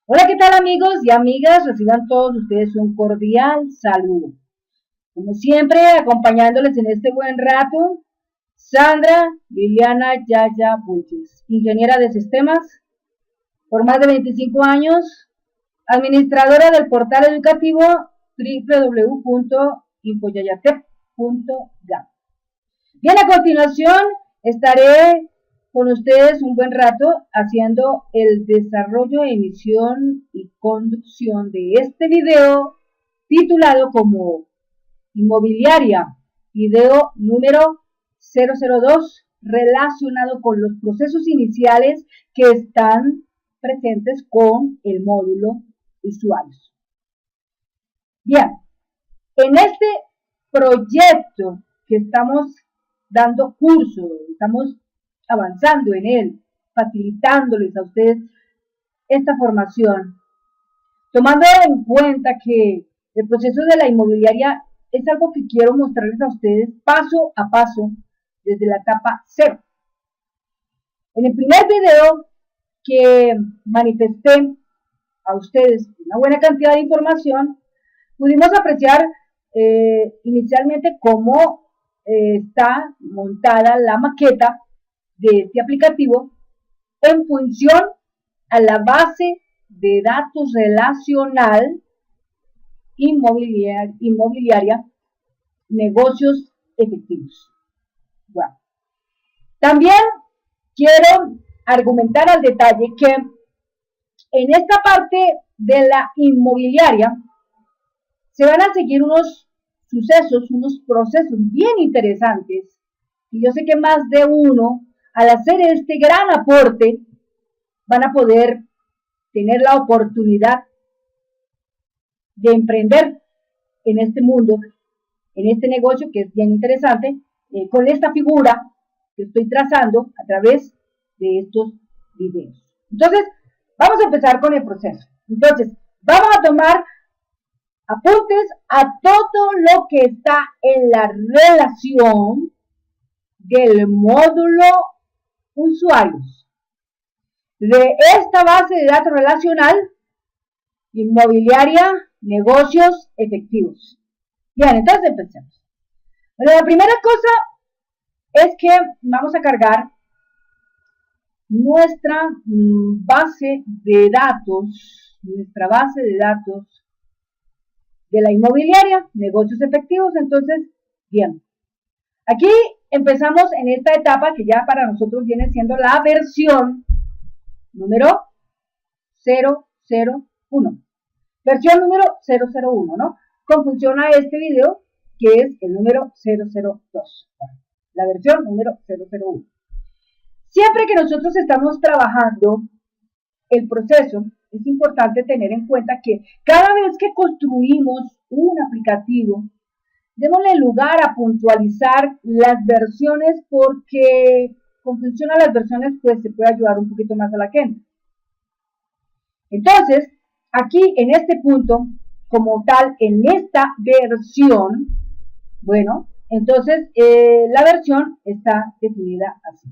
Hola, ¿qué tal amigos y amigas? Reciban todos ustedes un cordial saludo. Como siempre, acompañándoles en este buen rato, Sandra Liliana Yaya Bullis, ingeniera de sistemas por más de 25 años, administradora del portal educativo www.infoyayatep.gov. Bien, a continuación estaré con ustedes un buen rato haciendo el desarrollo, emisión y conducción de este video titulado como Inmobiliaria, video número 002, relacionado con los procesos iniciales que están presentes con el módulo usuarios. Bien, en este proyecto que estamos dando curso, estamos avanzando en él, facilitándoles a ustedes esta formación, tomando en cuenta que el proceso de la inmobiliaria es algo que quiero mostrarles a ustedes paso a paso desde la etapa cero. En el primer video que manifesté a ustedes una buena cantidad de información, pudimos apreciar inicialmente cómo está montada la maqueta de este aplicativo en función a la base de datos relacional inmobiliaria, negocios efectivos. Bueno, también quiero argumentar al detalle que en esta parte de la inmobiliaria se van a seguir unos sucesos, unos procesos bien interesantes, y yo sé que más de uno, al hacer este gran aporte, van a poder tener la oportunidad de emprender en este mundo, en este negocio que es bien interesante, con esta figura que estoy trazando a través de estos videos. Entonces, vamos a empezar con el proceso. Entonces, vamos a tomar apuntes a todo lo que está en la relación del módulo usuarios de esta base de datos relacional inmobiliaria, negocios efectivos. Bien, entonces empecemos. Bueno, la primera cosa es que vamos a cargar nuestra base de datos de la inmobiliaria, negocios efectivos. Entonces, bien, aquí empezamos en esta etapa que ya para nosotros viene siendo la versión número 001. Versión número 001, ¿no? Con función a este video, que es el número 002. La versión número 001. Siempre que nosotros estamos trabajando el proceso, es importante tener en cuenta que cada vez que construimos un aplicativo, démosle lugar a puntualizar las versiones, porque con función a las versiones pues se puede ayudar un poquito más a la gente. Entonces, aquí en este punto, como tal, en esta versión, bueno, entonces la versión está definida así.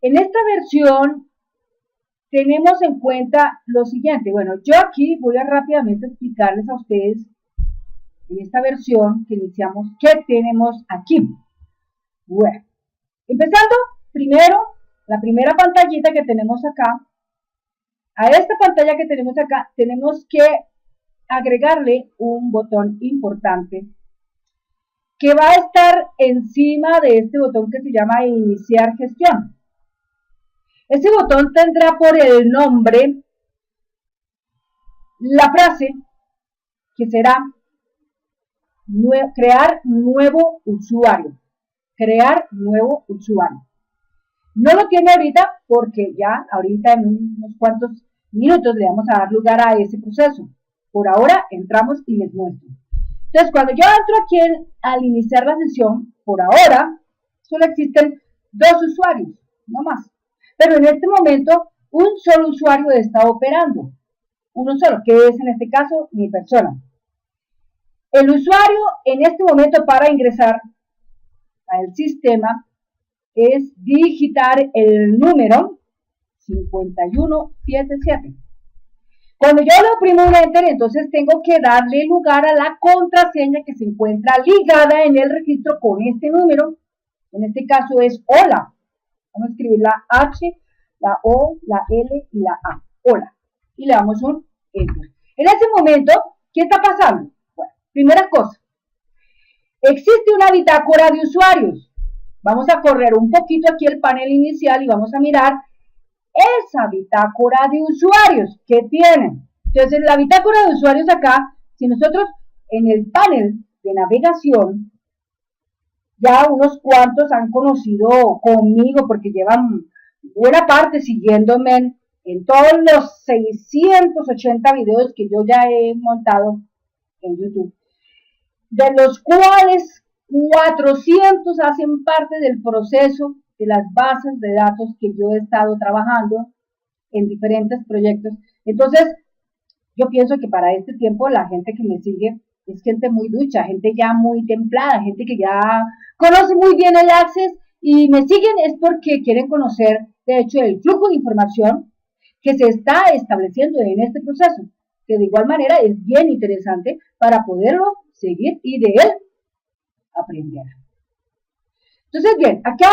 En esta versión tenemos en cuenta lo siguiente. Bueno, yo aquí voy a rápidamente explicarles a ustedes en esta versión que iniciamos qué tenemos aquí. Bueno, empezando primero, la primera pantallita que tenemos acá. A esta pantalla que tenemos acá tenemos que agregarle un botón importante que va a estar encima de este botón que se llama iniciar gestión. Este botón tendrá por el nombre la frase que será crear nuevo usuario. Crear nuevo usuario. No lo tiene ahorita porque ya ahorita en unos cuantos minutos le vamos a dar lugar a ese proceso. Por ahora entramos y les muestro. Entonces, cuando yo entro aquí al iniciar la sesión, por ahora solo existen dos usuarios, no más. Pero en este momento un solo usuario está operando. Uno solo, que es en este caso mi persona. El usuario en este momento para ingresar al sistema es digitar el número 5177. Cuando yo le oprimo un enter, entonces tengo que darle lugar a la contraseña que se encuentra ligada en el registro con este número. En este caso es hola. Vamos a escribir la H, la O, la L y la A. Hola. Y le damos un enter. En ese momento, ¿qué está pasando? Bueno, primera cosa. Existe una bitácora de usuarios. Vamos a correr un poquito aquí el panel inicial y vamos a mirar esa bitácora de usuarios que tienen. Entonces, la bitácora de usuarios acá, si nosotros en el panel de navegación, ya unos cuantos han conocido conmigo porque llevan buena parte siguiéndome en todos los 680 videos que yo ya he montado en YouTube, de los cuales 400 hacen parte del proceso de las bases de datos que yo he estado trabajando en diferentes proyectos. Entonces, yo pienso que para este tiempo la gente que me sigue es gente muy ducha, gente ya muy templada, gente que ya conoce muy bien el Access y me siguen es porque quieren conocer, de hecho, el flujo de información que se está estableciendo en este proceso, que de igual manera es bien interesante para poderlo seguir y de él aprender. Entonces, bien, acá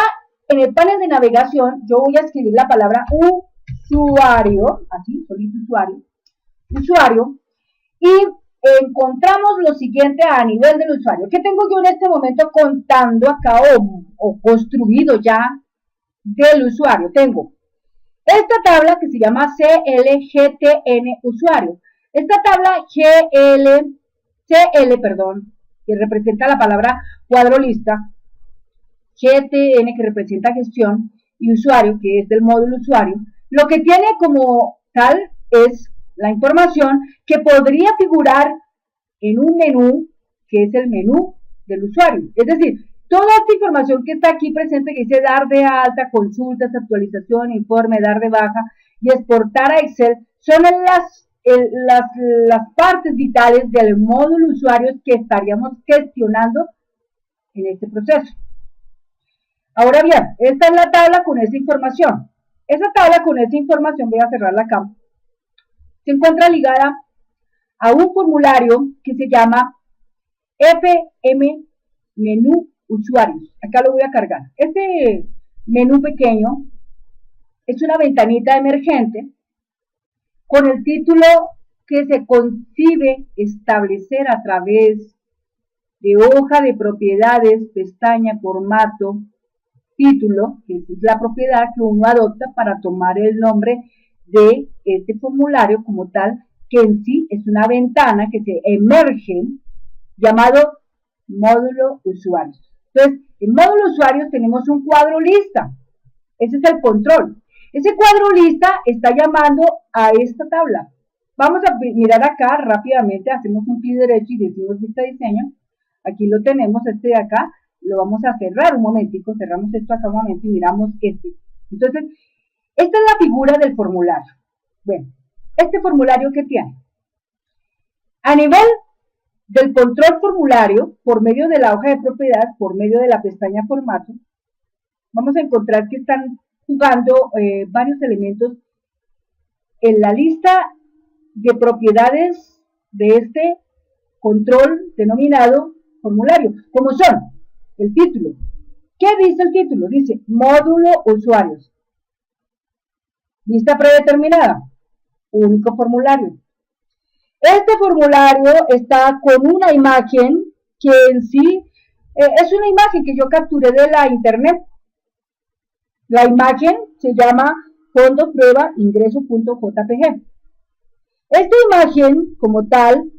en el panel de navegación yo voy a escribir la palabra usuario, así, solito usuario, y encontramos lo siguiente a nivel del usuario. ¿Qué tengo yo en este momento contando acá o construido ya del usuario? Tengo esta tabla que se llama CLGTN usuario. Esta tabla CL, que representa la palabra cuadro lista, GTN que representa gestión y usuario, que es del módulo usuario, lo que tiene como tal es la información que podría figurar en un menú, que es el menú del usuario. Es decir, toda esta información que está aquí presente, que dice dar de alta, consultas, actualización, informe, dar de baja y exportar a Excel, son las partes vitales del módulo usuarios que estaríamos gestionando en este proceso. Ahora bien, esta es la tabla con esa información. Esa tabla con esa información, voy a cerrarla acá, se encuentra ligada a un formulario que se llama FM Menú Usuarios. Acá lo voy a cargar. Este menú pequeño es una ventanita emergente con el título que se concibe establecer a través de hoja de propiedades, pestaña, formato, título, que es la propiedad que uno adopta para tomar el nombre de este formulario como tal, que en sí es una ventana que se emerge llamado módulo usuarios. Entonces, en módulo usuarios tenemos un cuadro lista. Ese es el control. Ese cuadro lista está llamando a esta tabla. Vamos a mirar acá rápidamente, hacemos un clic derecho y decimos vista diseño. Aquí lo tenemos, este de acá, lo vamos a cerrar un momentico, cerramos esto acá un momento y miramos este. Entonces, esta es la figura del formulario. Bueno, este formulario ¿qué tiene? A nivel del control formulario, por medio de la hoja de propiedad, por medio de la pestaña formato, vamos a encontrar que están jugando varios elementos en la lista de propiedades de este control denominado formulario, como son el título. ¿Qué dice el título? Dice módulo usuarios. Lista predeterminada. Único formulario. Este formulario está con una imagen que en sí es una imagen que yo capturé de la internet. La imagen se llama fondo prueba ingreso.jpg. Esta imagen como tal,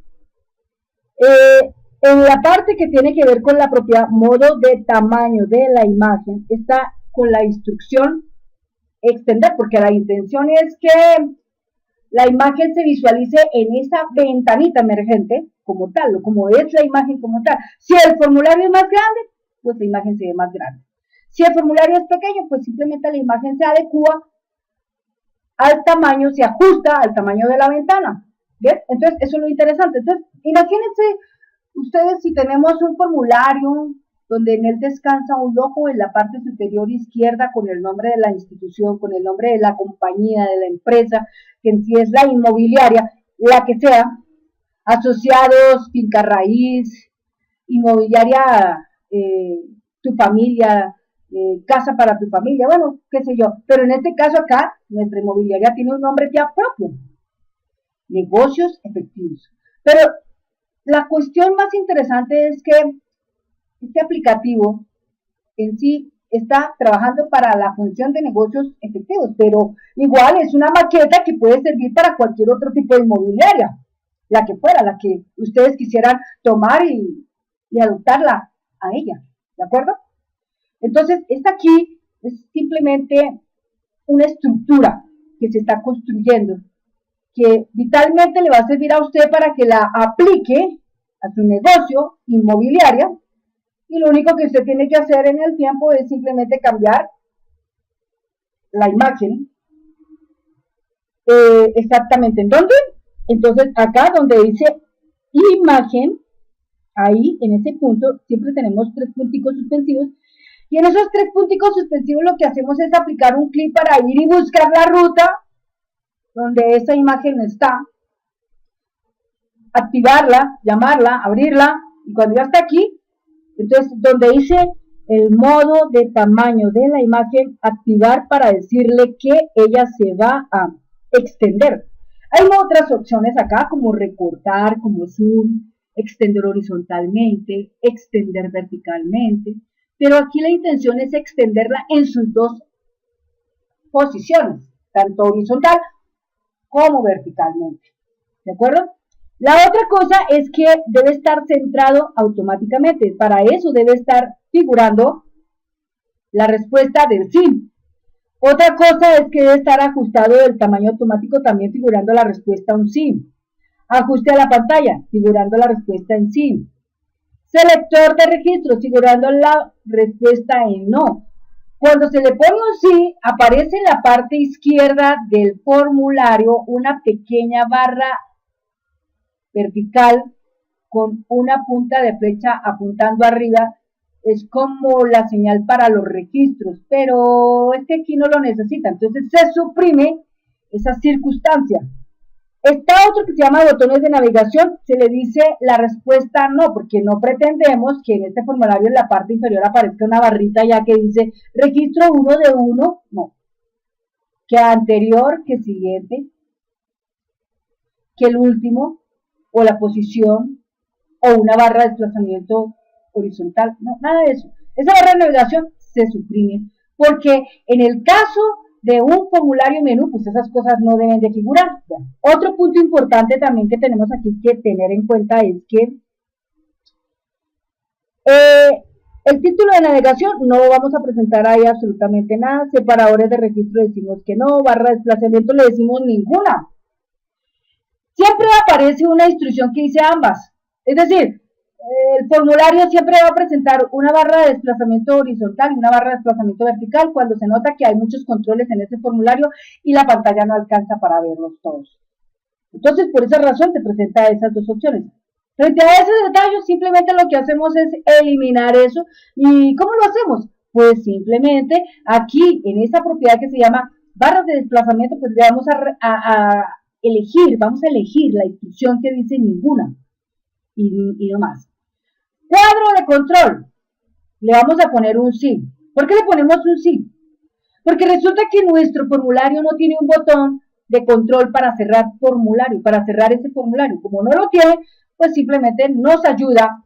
en la parte que tiene que ver con la propiedad modo de tamaño de la imagen, está con la instrucción extender, porque la intención es que la imagen se visualice en esa ventanita emergente como tal, como es la imagen como tal. Si el formulario es más grande, pues la imagen se ve más grande. Si el formulario es pequeño, pues simplemente la imagen se adecua al tamaño, se ajusta al tamaño de la ventana. ¿Bien? Entonces, eso es lo interesante. Entonces, imagínense ustedes si tenemos un formulario donde en él descansa un logo en la parte superior izquierda con el nombre de la institución, con el nombre de la compañía, de la empresa, que en sí es la inmobiliaria, la que sea, asociados, finca raíz, inmobiliaria, tu familia, casa para tu familia, bueno, qué sé yo. Pero en este caso acá, nuestra inmobiliaria tiene un nombre ya propio, negocios efectivos. Pero la cuestión más interesante es que este aplicativo en sí está trabajando para la función de negocios efectivos, pero igual es una maqueta que puede servir para cualquier otro tipo de inmobiliaria, la que fuera, la que ustedes quisieran tomar y adoptarla a ella, ¿de acuerdo? Entonces, esta aquí es simplemente una estructura que se está construyendo, que vitalmente le va a servir a usted para que la aplique a su negocio inmobiliario, y lo único que usted tiene que hacer en el tiempo es simplemente cambiar la imagen. Exactamente, ¿en dónde? Entonces, acá donde dice imagen, ahí en ese punto siempre tenemos 3 punticos suspensivos, y en esos 3 punticos suspensivos lo que hacemos es aplicar un clic para ir y buscar la ruta donde esa imagen está, activarla, llamarla, abrirla, y cuando ya está aquí, entonces donde dice el modo de tamaño de la imagen, activar para decirle que ella se va a extender. Hay otras opciones acá como recortar, como zoom, extender horizontalmente, extender verticalmente, pero aquí la intención es extenderla en sus 2 posiciones, tanto horizontal como verticalmente, ¿de acuerdo? La otra cosa es que debe estar centrado automáticamente, para eso debe estar figurando la respuesta del sí. Otra cosa es que debe estar ajustado el tamaño automático, también figurando la respuesta un sí. Ajuste a la pantalla, figurando la respuesta en sí. Selector de registro, figurando la respuesta en no. Cuando se le pone un sí, aparece en la parte izquierda del formulario una pequeña barra vertical con una punta de flecha apuntando arriba. Es como la señal para los registros, pero es que aquí no lo necesita, entonces se suprime esa circunstancia. Está otro que se llama botones de navegación, se le dice la respuesta no, porque no pretendemos que en este formulario en la parte inferior aparezca una barrita ya que dice registro 1 de 1, no. Que anterior, que siguiente, que el último, o la posición, o una barra de desplazamiento horizontal, no, nada de eso. Esa barra de navegación se suprime, porque en el caso de un formulario menú, pues esas cosas no deben de figurar. Otro punto importante también que tenemos aquí que tener en cuenta es que el título de navegación no vamos a presentar ahí absolutamente nada, separadores de registro decimos que no, barra de desplazamiento le decimos ninguna. Siempre aparece una instrucción que dice ambas, es decir, el formulario siempre va a presentar una barra de desplazamiento horizontal y una barra de desplazamiento vertical cuando se nota que hay muchos controles en ese formulario y la pantalla no alcanza para verlos todos. Entonces, por esa razón te presenta esas 2 opciones. Frente a ese detalle, simplemente lo que hacemos es eliminar eso. ¿Y cómo lo hacemos? Pues simplemente aquí, en esa propiedad que se llama barras de desplazamiento, pues le vamos a elegir la instrucción que dice ninguna y no más. Cuadro de control, le vamos a poner un sí. ¿Por qué le ponemos un sí? Porque resulta que nuestro formulario no tiene un botón de control para cerrar formulario, para cerrar ese formulario. Como no lo tiene, pues simplemente nos ayuda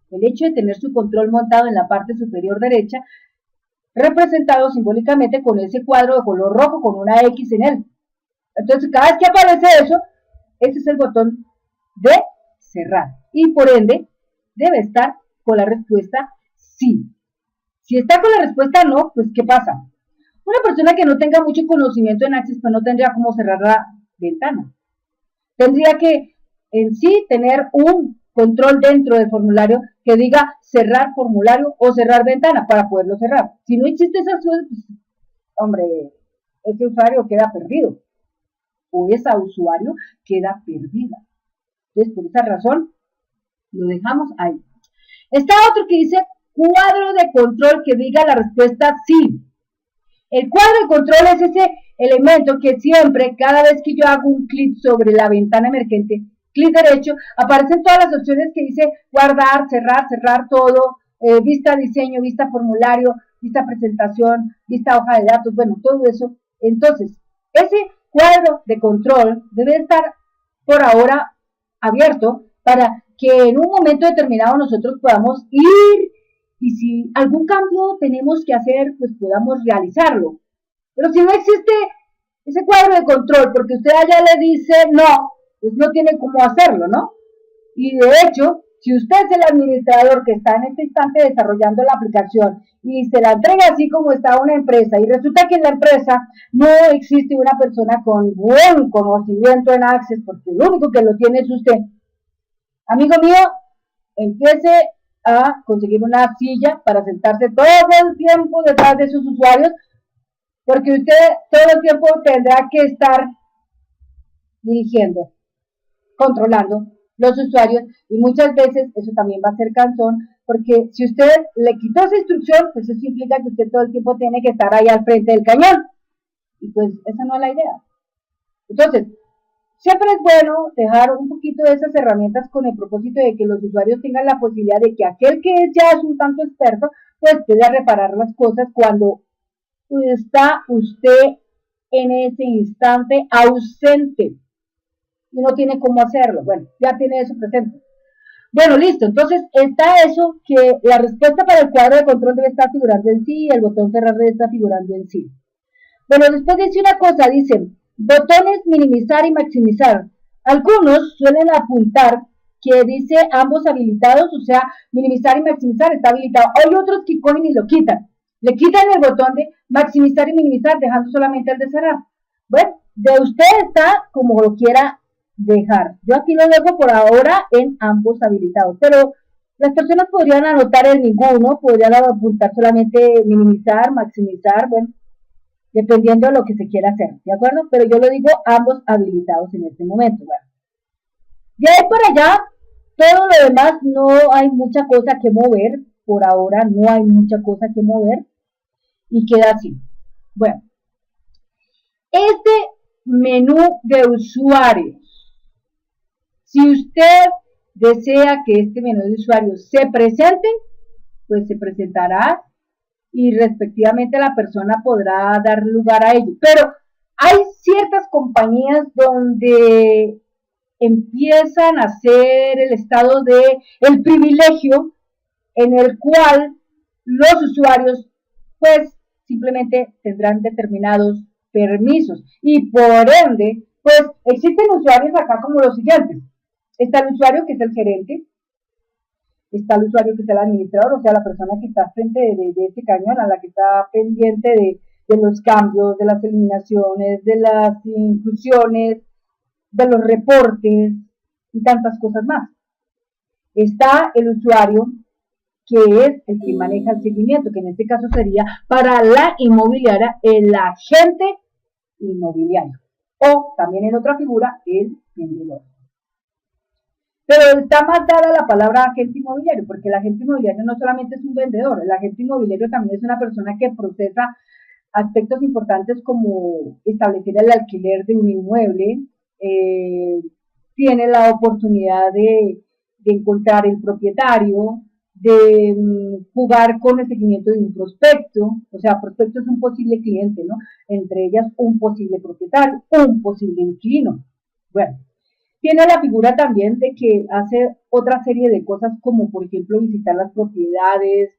el hecho de tener su control montado en la parte superior derecha, representado simbólicamente con ese cuadro de color rojo con una X en él. Entonces, cada vez que aparece eso, ese es el botón de cerrar. Y por ende, debe estar con la respuesta sí. Si está con la respuesta no, pues ¿qué pasa? Una persona que no tenga mucho conocimiento en Access, pues no tendría cómo cerrar la ventana. Tendría que en sí tener un control dentro del formulario que diga cerrar formulario o cerrar ventana para poderlo cerrar. Si no existe esa opción, pues, hombre, ese usuario queda perdido o esa usuario queda perdida. Entonces, por esa razón, lo dejamos ahí. Está otro que dice cuadro de control que diga la respuesta sí. El cuadro de control es ese elemento que siempre, cada vez que yo hago un clic sobre la ventana emergente, clic derecho, aparecen todas las opciones que dice guardar, cerrar todo, vista diseño, vista formulario, vista presentación, vista hoja de datos, bueno, todo eso. Entonces, ese cuadro de control debe estar por ahora abierto para que en un momento determinado nosotros podamos ir y si algún cambio tenemos que hacer, pues podamos realizarlo. Pero si no existe ese cuadro de control, porque usted allá le dice no, pues no tiene cómo hacerlo, ¿no? Y de hecho, si usted es el administrador que está en este instante desarrollando la aplicación y se la entrega así como está una empresa y resulta que en la empresa no existe una persona con buen conocimiento en Access, porque lo único que lo tiene es usted, amigo mío, empiece a conseguir una silla para sentarse todo el tiempo detrás de sus usuarios, porque usted todo el tiempo tendrá que estar dirigiendo, controlando los usuarios y muchas veces eso también va a ser cansón porque si usted le quitó esa instrucción, pues eso implica que usted todo el tiempo tiene que estar ahí al frente del cañón y pues esa no es la idea. Entonces, siempre es bueno dejar un poquito de esas herramientas con el propósito de que los usuarios tengan la posibilidad de que aquel que ya es un tanto experto, pues pueda reparar las cosas cuando está usted en ese instante ausente y no tiene cómo hacerlo. Bueno, ya tiene eso presente. Bueno, listo. Entonces, está eso que la respuesta para el cuadro de control debe estar figurando en sí y el botón cerrar debe estar figurando en sí. Bueno, después dice una cosa, dice, botones minimizar y maximizar. Algunos suelen apuntar que dice ambos habilitados, o sea, minimizar y maximizar está habilitado. Hay otros que cogen y lo quitan. Le quitan el botón de maximizar y minimizar, dejando solamente el de cerrar. Bueno, de usted está como lo quiera dejar. Yo aquí lo dejo por ahora en ambos habilitados, pero las personas podrían anotar el ninguno, podrían apuntar solamente minimizar, maximizar, bueno, dependiendo de lo que se quiera hacer, ¿de acuerdo? Pero yo lo digo ambos habilitados en este momento, bueno. De ahí para allá, todo lo demás no hay mucha cosa que mover, por ahora no hay mucha cosa que mover y queda así. Bueno, este menú de usuarios, si usted desea que este menú de usuarios se presente, pues se presentará y respectivamente la persona podrá dar lugar a ello. Pero hay ciertas compañías donde empiezan a hacer el estado de el privilegio en el cual los usuarios pues simplemente tendrán determinados permisos y por ende pues existen usuarios acá como los siguientes. Está el usuario que es el gerente, está el usuario que es el administrador, o sea, la persona que está frente de este cañón, a la que está pendiente de los cambios, de las eliminaciones, de las inclusiones, de los reportes y tantas cosas más. Está el usuario que es el que maneja el seguimiento, que en este caso sería para la inmobiliaria el agente inmobiliario, o también en otra figura el vendedor. Pero está más dada la palabra agente inmobiliario, porque el agente inmobiliario no solamente es un vendedor, el agente inmobiliario también es una persona que procesa aspectos importantes como establecer el alquiler de un inmueble, tiene la oportunidad de encontrar el propietario, de jugar con el seguimiento de un prospecto, o sea, prospecto es un posible cliente, ¿no? Entre ellas un posible propietario, un posible inquilino. Bueno, tiene la figura también de que hace otra serie de cosas como, por ejemplo, visitar las propiedades,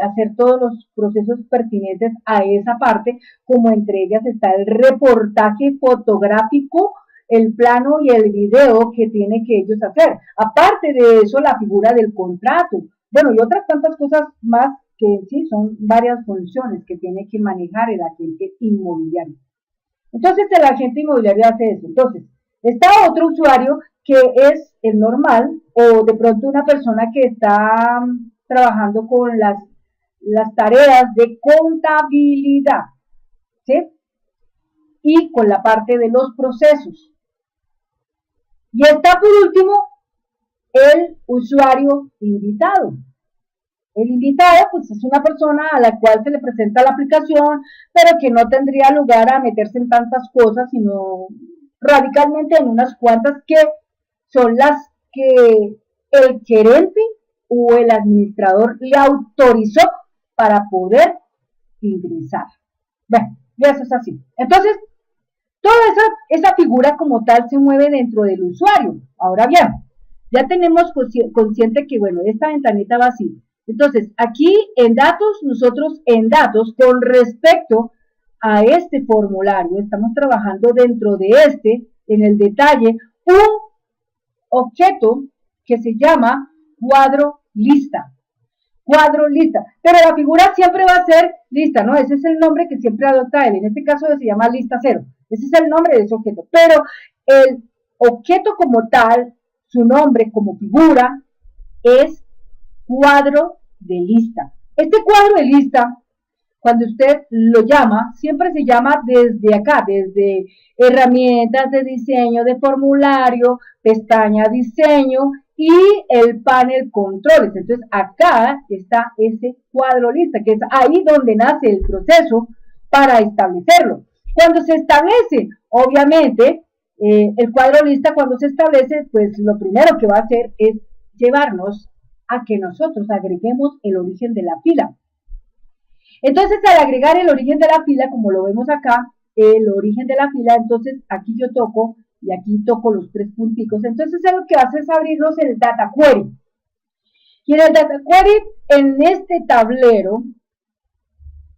hacer todos los procesos pertinentes a esa parte, como entre ellas está el reportaje fotográfico, el plano y el video que tiene que ellos hacer. Aparte de eso, la figura del contrato. Bueno, y otras tantas cosas más que sí son varias funciones que tiene que manejar el agente inmobiliario. Entonces, el agente inmobiliario hace eso. Entonces, está otro usuario que es el normal o de pronto una persona que está trabajando con las tareas de contabilidad, ¿sí? Y con la parte de los procesos. Y está por último el usuario invitado. El invitado, pues es una persona a la cual se le presenta la aplicación, pero que no tendría lugar a meterse en tantas cosas, sino radicalmente en unas cuantas que son las que el gerente o el administrador le autorizó para poder ingresar. Bueno, y eso es así. Entonces, toda esa figura como tal se mueve dentro del usuario. Ahora bien, ya tenemos consciente que, bueno, esta ventanita va así. Entonces, aquí en datos, nosotros en datos, con respecto a este formulario, estamos trabajando dentro de en el detalle, un objeto que se llama cuadro lista. Cuadro lista, pero la figura siempre va a ser lista, ¿no? Ese es el nombre que siempre adopta él. En este caso se llama lista 0. Ese es el nombre de ese objeto. Pero el objeto como tal, su nombre como figura, es cuadro de lista. Este cuadro de lista, cuando usted lo llama, siempre se llama desde acá, desde herramientas de diseño de formulario, pestaña diseño y el panel controles. Entonces acá está ese cuadro lista, que es ahí donde nace el proceso para establecerlo. Cuando se establece, obviamente, el cuadro lista, cuando se establece, pues lo primero que va a hacer es llevarnos a que nosotros agreguemos el origen de la fila. Entonces, al agregar el origen de la fila, como lo vemos acá, el origen de la fila, entonces aquí yo toco y aquí toco los 3 punticos. Entonces, lo que hace es abrirnos el data query. Y en el data query, en este tablero,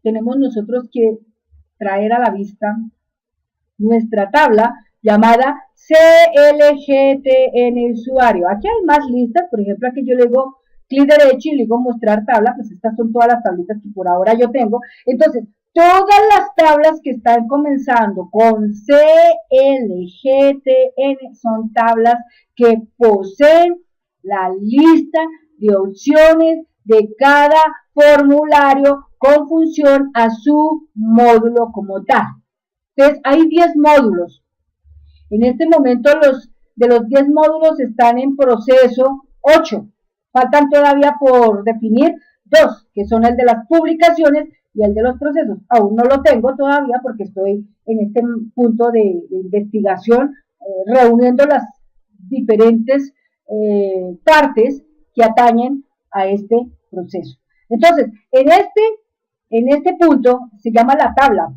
tenemos nosotros que traer a la vista nuestra tabla llamada CLGTN usuario. Aquí hay más listas, por ejemplo, aquí yo le digo clic derecho y le digo mostrar tabla, pues estas son todas las tablitas que por ahora yo tengo. Entonces, todas las tablas que están comenzando con CLGTN son tablas que poseen la lista de opciones de cada formulario con función a su módulo como tal. Entonces, hay 10 módulos. En este momento, de los 10 módulos están en proceso 8. Faltan todavía por definir 2, que son el de las publicaciones y el de los procesos. Aún no lo tengo todavía porque estoy en este punto de investigación, reuniendo las diferentes partes que atañen a este proceso. Entonces, en este punto se llama la tabla.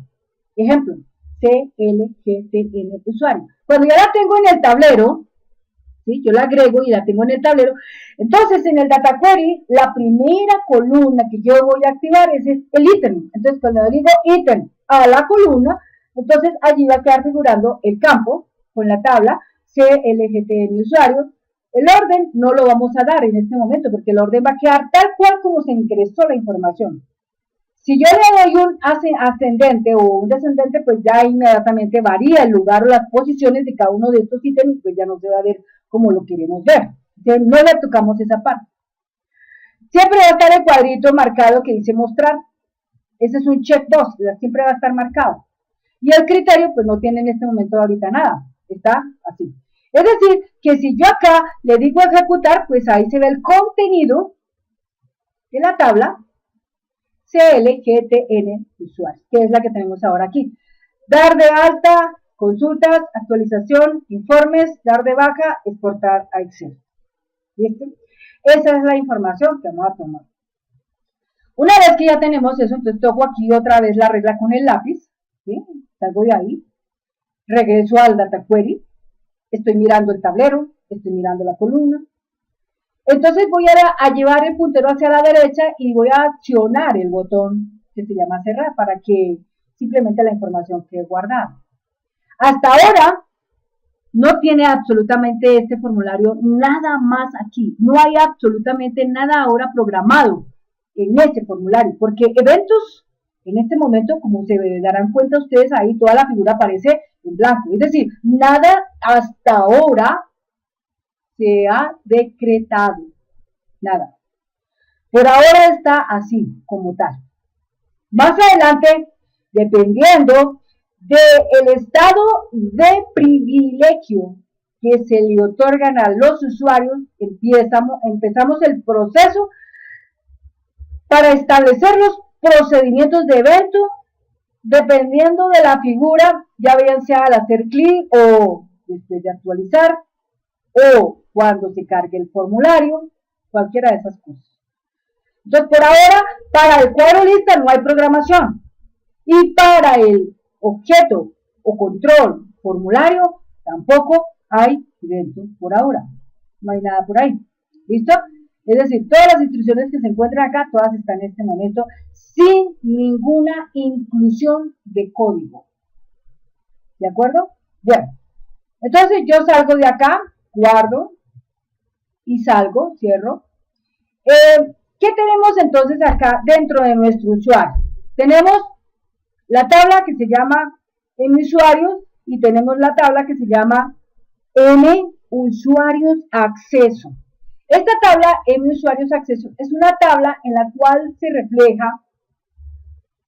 Ejemplo, CLGTN usuario. Cuando ya la tengo en el tablero, ¿sí? Yo la agrego y la tengo en el tablero. Entonces, en el data query, la primera columna que yo voy a activar es el ítem. Entonces, cuando digo ítem a la columna, entonces allí va a quedar figurando el campo con la tabla CLGTN usuario. El orden no lo vamos a dar en este momento porque el orden va a quedar tal cual como se ingresó la información. Si yo le doy un ascendente o un descendente, pues ya inmediatamente varía el lugar o las posiciones de cada uno de estos ítems y pues ya no se va a ver como lo queremos ver. Entonces no le tocamos esa parte. Siempre va a estar el cuadrito marcado que dice mostrar. Ese es un check 2, siempre va a estar marcado. Y el criterio pues no tiene en este momento ahorita nada, está así. Es decir, que si yo acá le digo ejecutar, pues ahí se ve el contenido de la tabla CLGTN usuario, que es la que tenemos ahora aquí. Dar de alta, consultas, actualización, informes, dar de baja, exportar a Excel. ¿Listo? Esa es la información que vamos a tomar. Una vez que ya tenemos eso, entonces toco aquí otra vez la regla con el lápiz, ¿sí? Salgo de ahí, regreso al data query, estoy mirando el tablero, estoy mirando la columna. Entonces voy a llevar el puntero hacia la derecha y voy a accionar el botón que se llama cerrar para que simplemente la información quede guardada. Hasta ahora no tiene absolutamente este formulario nada más aquí. No hay absolutamente nada ahora programado en este formulario, porque eventos en este momento, como se darán cuenta ustedes ahí, toda la figura aparece en blanco. Es decir, nada hasta ahora se ha decretado, nada. Por ahora está así, como tal. Más adelante, dependiendo del estado de privilegio que se le otorgan a los usuarios, empezamos el proceso para establecer los procedimientos de evento, dependiendo de la figura, ya bien sea al hacer clic o después de actualizar, o cuando se cargue el formulario, cualquiera de esas cosas. Entonces, por ahora, para el cuadro lista no hay programación. Y para el objeto o control formulario, tampoco hay evento por ahora. No hay nada por ahí. ¿Listo? Es decir, todas las instrucciones que se encuentran acá, todas están en este momento sin ninguna inclusión de código. ¿De acuerdo? Bien. Entonces yo salgo de acá, guardo y salgo, cierro. ¿Qué tenemos entonces acá dentro de nuestro usuario? Tenemos la tabla que se llama M usuarios y tenemos la tabla que se llama M usuarios acceso. Esta tabla M usuarios acceso es una tabla en la cual se refleja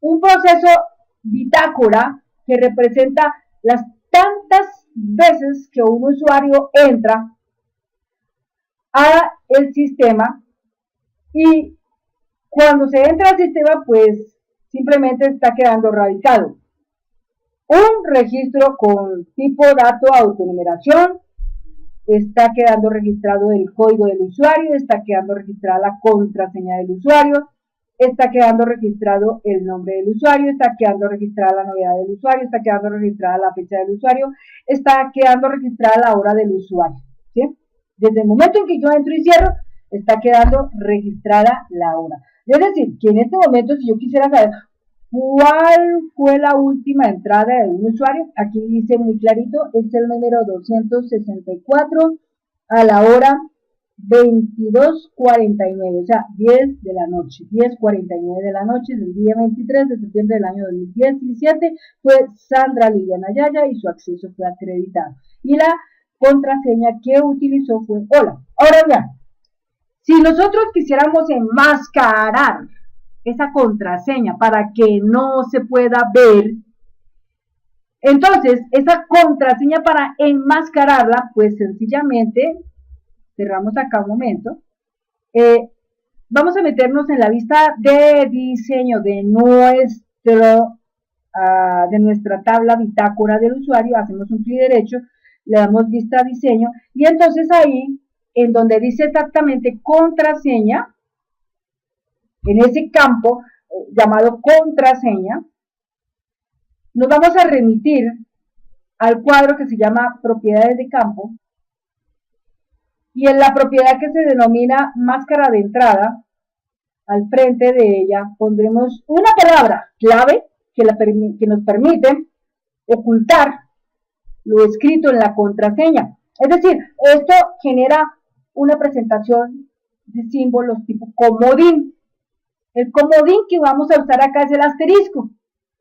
un proceso bitácora que representa las tantas veces que un usuario entra a el sistema y cuando se entra al sistema pues simplemente está quedando radicado un registro con tipo dato autonumeración, está quedando registrado el código del usuario, está quedando registrada la contraseña del usuario, está quedando registrado el nombre del usuario, está quedando registrada la novedad del usuario, está quedando registrada la fecha del usuario, está quedando registrada la hora del usuario, ¿sí? Desde el momento en que yo entro y cierro, está quedando registrada la hora. Es decir, que en este momento, si yo quisiera saber cuál fue la última entrada de un usuario, aquí dice muy clarito, es el número 264 a la hora 22:49, o sea, 10 de la noche, 10:49 de la noche del día 23 de septiembre del año 2017, fue Sandra Liliana Yaya y su acceso fue acreditado. Y la contraseña que utilizó fue hola. Ahora bien, si nosotros quisiéramos enmascarar esa contraseña para que no se pueda ver, entonces esa contraseña para enmascararla, pues sencillamente cerramos acá un momento, vamos a meternos en la vista de diseño de nuestra tabla bitácora del usuario, hacemos un clic derecho, le damos vista a diseño y entonces ahí en donde dice exactamente contraseña, en ese campo llamado contraseña, nos vamos a remitir al cuadro que se llama propiedades de campo y en la propiedad que se denomina máscara de entrada, al frente de ella pondremos una palabra clave que nos permite ocultar lo escrito en la contraseña. Es decir, esto genera una presentación de símbolos tipo comodín. El comodín que vamos a usar acá es el asterisco.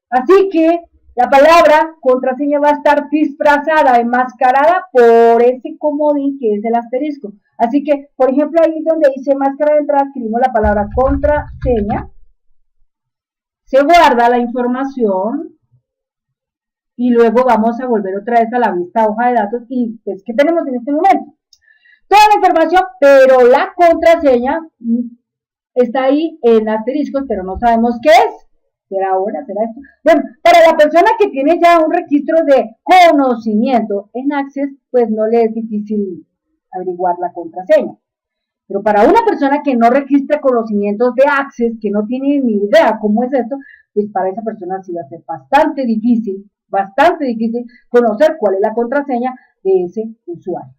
Así que la palabra contraseña va a estar disfrazada, enmascarada por ese comodín que es el asterisco. Así que, por ejemplo, ahí donde dice máscara de entrada, escribimos la palabra contraseña, se guarda la información y luego vamos a volver otra vez a la vista hoja de datos y pues, ¿qué tenemos en este momento? Toda la información, pero la contraseña está ahí en asteriscos, pero no sabemos qué es. ¿Será ahora? ¿Será esto? Bueno, para la persona que tiene ya un registro de conocimiento en Access, pues no le es difícil averiguar la contraseña. Pero para una persona que no registra conocimientos de Access, que no tiene ni idea cómo es esto, pues para esa persona sí va a ser bastante difícil conocer cuál es la contraseña de ese usuario.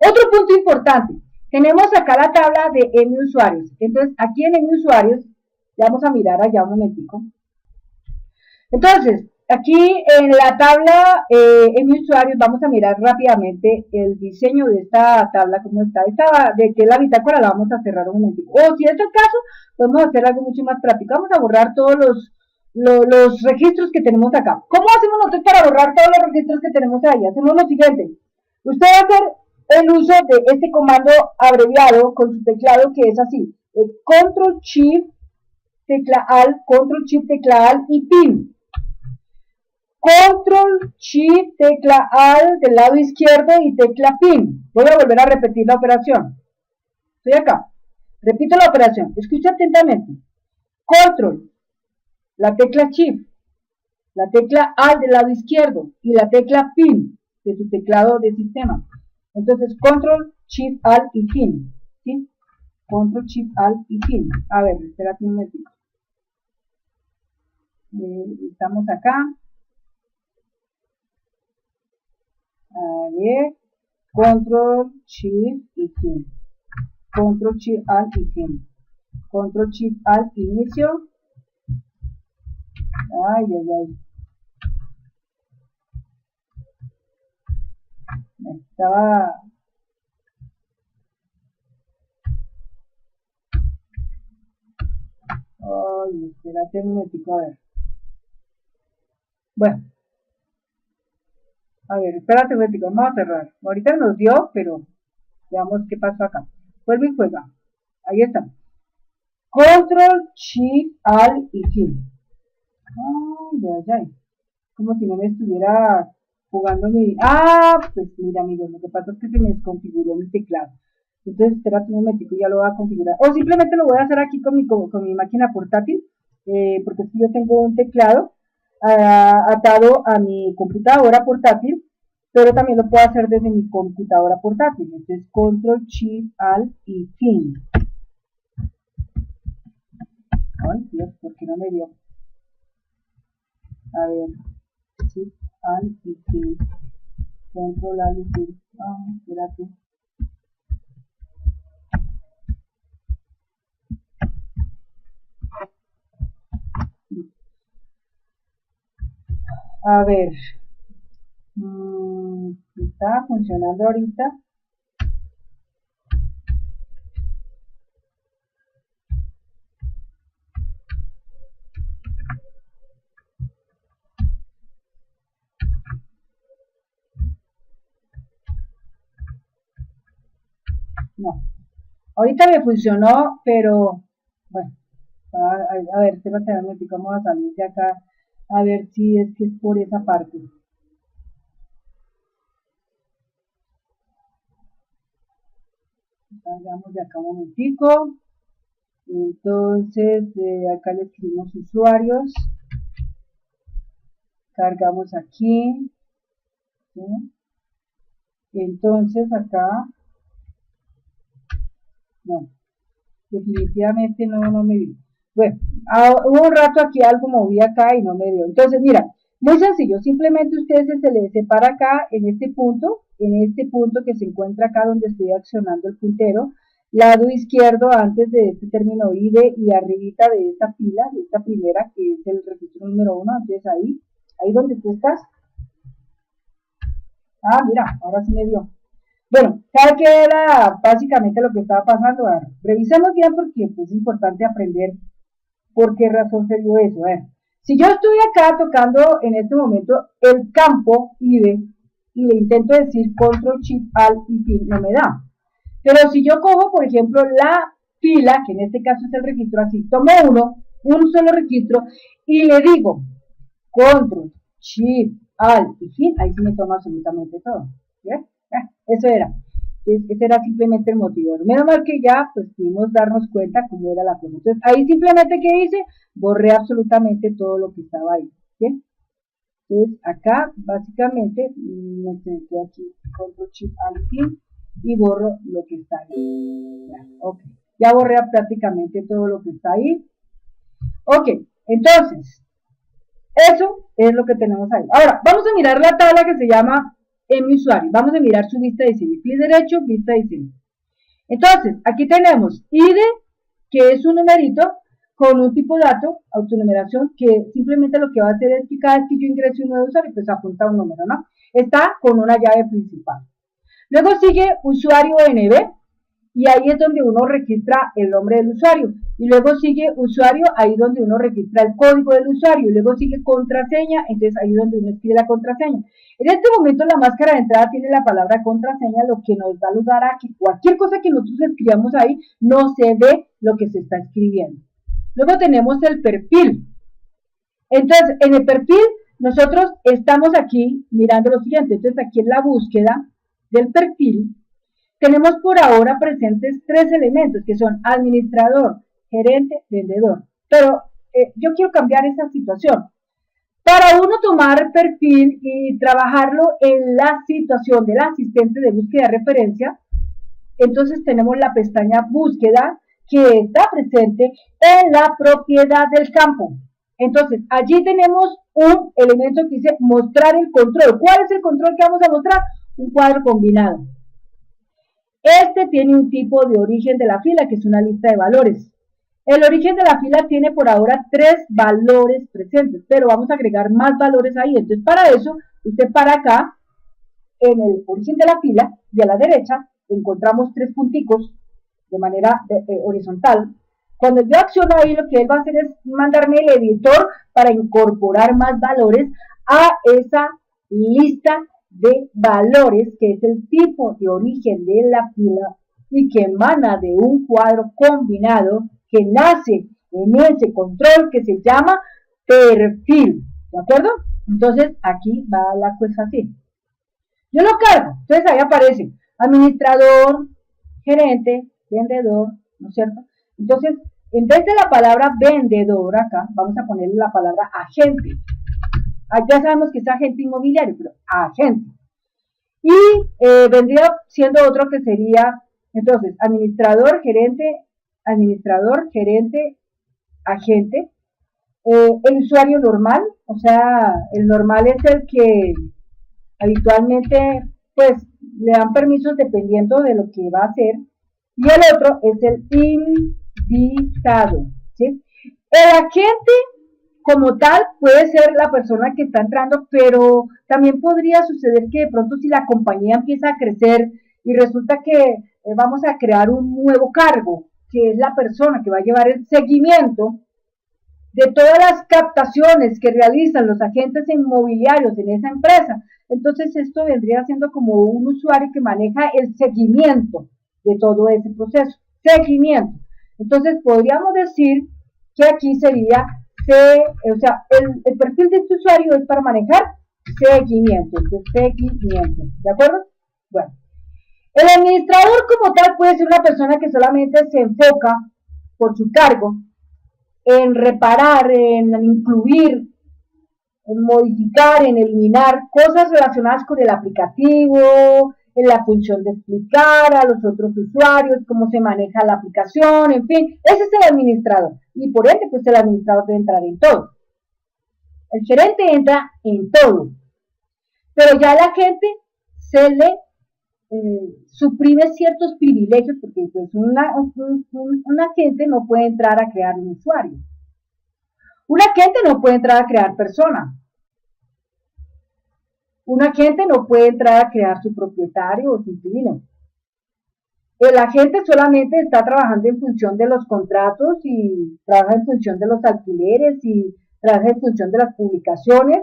Otro punto importante, tenemos acá la tabla de M usuarios. Entonces, aquí en M usuarios, vamos a mirar allá un momentico. Entonces, aquí en la tabla M usuarios vamos a mirar rápidamente el diseño de esta tabla, cómo está. Esta de que la bitácora la vamos a cerrar un momentico. O si es el caso, podemos hacer algo mucho más práctico. Vamos a borrar todos los registros que tenemos acá. ¿Cómo hacemos nosotros para borrar todos los registros que tenemos ahí? Hacemos lo siguiente. Usted va a hacer el uso de este comando abreviado con su teclado que es así. Control Shift tecla Alt, Control Shift tecla Alt y PIN. Control Shift tecla Alt del lado izquierdo y tecla PIN. Voy a volver a repetir la operación. Estoy acá. Repito la operación. Escucha atentamente. Control, la tecla Shift, la tecla Alt del lado izquierdo y la tecla Fin de su teclado de sistema. Entonces, Control, Shift, Alt y Fin. ¿Sí? Control, Shift, Alt y Fin. A ver, espérate un momentito. Estamos acá. A ver. Control, Shift y Fin. Control, Shift, Alt y Fin. Control, Shift, Alt, inicio. Ay, ay, ay. Estaba... Ay, espérate un momentico, a ver. Bueno. A ver, espérate un momentico, vamos a cerrar. Ahorita nos dio, pero veamos qué pasó acá. Vuelve y juega. Ahí está. Control, Shift, Alt y Fin. Ay, ay, ay. Como si no me estuviera jugando mi... Ah, pues mira, amigos, lo que pasa es que se me desconfiguró mi teclado. Entonces, espérate un momentico, ya lo voy a configurar. O simplemente lo voy a hacer aquí con mi máquina portátil, porque si yo tengo un teclado atado a mi computadora portátil, pero también lo puedo hacer desde mi computadora portátil. Entonces, Control, Shift, Alt y Fin. Ay, Dios, ¿por qué no me dio? A ver, Shift, Alt y Fin. Control, Alt y Fin. Ah, espérate. A ver, está funcionando ahorita. No, ahorita me funcionó, pero bueno, a ver, espérate un momento, vamos a salir de acá a ver si es que es por esa parte. Salgamos de acá un momentico. Entonces, acá le escribimos usuarios. Cargamos aquí. ¿Sí? Entonces, acá. No, definitivamente no me dio. Bueno, hubo un rato aquí algo moví acá y no me dio. Entonces, mira, muy sencillo, simplemente ustedes se les separa acá en este punto que se encuentra acá donde estoy accionando el puntero, lado izquierdo antes de este término IDE y arribita de esta fila, de esta primera que es el registro número 1, entonces ahí donde tú estás. Ah, mira, ahora sí me dio. Bueno, ¿sabe qué era básicamente lo que estaba pasando? A ver, revisemos bien porque pues, es importante aprender por qué razón se dio eso. A ver, si yo estoy acá tocando en este momento el campo IDE y le intento decir Control, Shift, Alt y Fin, no me da. Pero si yo cojo, por ejemplo, la fila, que en este caso es el registro así, tomo un solo registro, y le digo Control, Shift, Alt y Fin, ahí sí me toma absolutamente todo. ¿Bien? Eso era. Ese era simplemente el motivo. Menos mal que ya pues pudimos darnos cuenta cómo era la cosa. Entonces ahí simplemente ¿qué hice? Borré absolutamente todo lo que estaba ahí. ¿Bien? Entonces acá básicamente me senté aquí Control Shift Alt Fin y borro lo que está ahí. Ya, okay. Ya borré prácticamente todo lo que está ahí. Ok, entonces eso es lo que tenemos ahí. Ahora vamos a mirar la tabla que se llama en mi usuario. Vamos a mirar su vista de diseño. Clic derecho, vista de diseño. Entonces, aquí tenemos ID, que es un numerito con un tipo de dato, autonumeración, que simplemente lo que va a hacer es que cada vez que yo ingrese un nuevo usuario, pues apunta un número, ¿no? Está con una llave principal. Luego sigue usuario NB, y ahí es donde uno registra el nombre del usuario. Y luego sigue usuario, ahí donde uno registra el código del usuario. Y luego sigue contraseña, entonces ahí es donde uno escribe la contraseña. En este momento la máscara de entrada tiene la palabra contraseña, lo que nos da lugar a que cualquier cosa que nosotros escribamos ahí no se ve lo que se está escribiendo. Luego tenemos el perfil. Entonces, en el perfil nosotros estamos aquí mirando lo siguiente. Entonces aquí en la búsqueda del perfil tenemos por ahora presentes 3 elementos que son administrador, gerente, vendedor. Pero yo quiero cambiar esa situación. Para uno tomar perfil y trabajarlo en la situación del asistente de búsqueda de referencia, entonces tenemos la pestaña búsqueda que está presente en la propiedad del campo. Entonces, allí tenemos un elemento que dice mostrar el control. ¿Cuál es el control que vamos a mostrar? Un cuadro combinado. Este tiene un tipo de origen de la fila, que es una lista de valores. El origen de la fila tiene por ahora 3 valores presentes, pero vamos a agregar más valores ahí. Entonces, para eso, usted para acá, en el origen de la fila, de a la derecha, encontramos 3 punticos de manera horizontal. Cuando yo acciono ahí, lo que él va a hacer es mandarme el editor para incorporar más valores a esa lista de valores, que es el tipo de origen de la fila y que emana de un cuadro combinado que nace en ese control que se llama perfil, ¿de acuerdo? Entonces, aquí va la cosa así. Yo lo cargo, entonces ahí aparece administrador, gerente, vendedor, ¿no es cierto? Entonces, en vez de la palabra vendedor acá, vamos a ponerle la palabra agente. Ya sabemos que es agente inmobiliario, pero agente. Y vendría siendo otro que sería, entonces, administrador, gerente, agente. El usuario normal, o sea, el normal es el que habitualmente, pues, le dan permisos dependiendo de lo que va a hacer. Y el otro es el invitado, ¿sí? El agente como tal puede ser la persona que está entrando, pero también podría suceder que de pronto si la compañía empieza a crecer y resulta que vamos a crear un nuevo cargo, que es la persona que va a llevar el seguimiento de todas las captaciones que realizan los agentes inmobiliarios en esa empresa. Entonces esto vendría siendo como un usuario que maneja el seguimiento de todo ese proceso. Seguimiento. Entonces podríamos decir que aquí sería, o sea, el perfil de este usuario es para manejar seguimiento. Entonces, seguimiento. ¿De acuerdo? Bueno. El administrador como tal puede ser una persona que solamente se enfoca por su cargo en reparar, en incluir, en modificar, en eliminar cosas relacionadas con el aplicativo, en la función de explicar a los otros usuarios cómo se maneja la aplicación, en fin, ese es el administrador. Y por ende, pues el administrador debe entrar en todo. El gerente entra en todo. Pero ya la gente se le suprime ciertos privilegios porque pues un agente no puede entrar a crear un usuario. Un agente no puede entrar a crear persona. Un agente no puede entrar a crear su propietario o su inquilino. El agente solamente está trabajando en función de los contratos y trabaja en función de los alquileres y trabaja en función de las publicaciones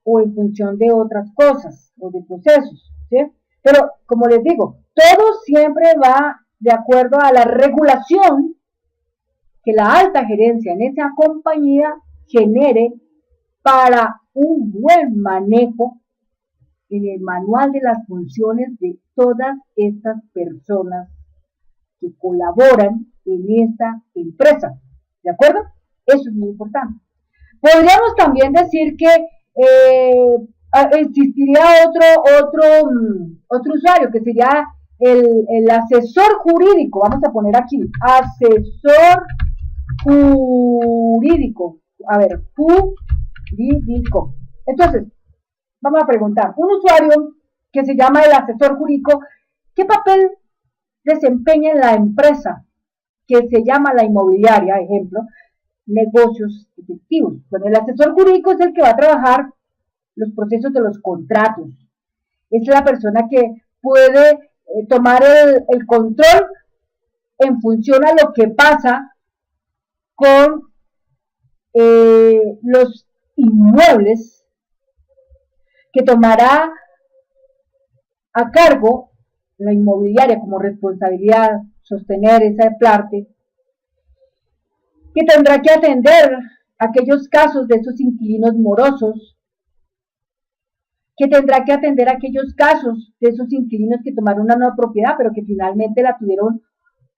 o en función de otras cosas o de procesos, ¿sí? Pero, como les digo, todo siempre va de acuerdo a la regulación que la alta gerencia en esa compañía genere para un buen manejo en el manual de las funciones de todas estas personas que colaboran en esta empresa. ¿De acuerdo? Eso es muy importante. Podríamos también decir que existiría otro usuario que sería el asesor jurídico. Vamos a poner aquí asesor jurídico. A ver, jurídico. Entonces, vamos a preguntar, un usuario que se llama el asesor jurídico, ¿qué papel desempeña en la empresa que se llama la inmobiliaria, ejemplo, negocios efectivos? Bueno, el asesor jurídico es el que va a trabajar los procesos de los contratos. Es la persona que puede tomar el control en función a lo que pasa con los inmuebles que tomará a cargo la inmobiliaria como responsabilidad sostener esa parte, que tendrá que atender aquellos casos de esos inquilinos morosos, que tendrá que atender aquellos casos de esos inquilinos que tomaron una nueva propiedad, pero que finalmente la tuvieron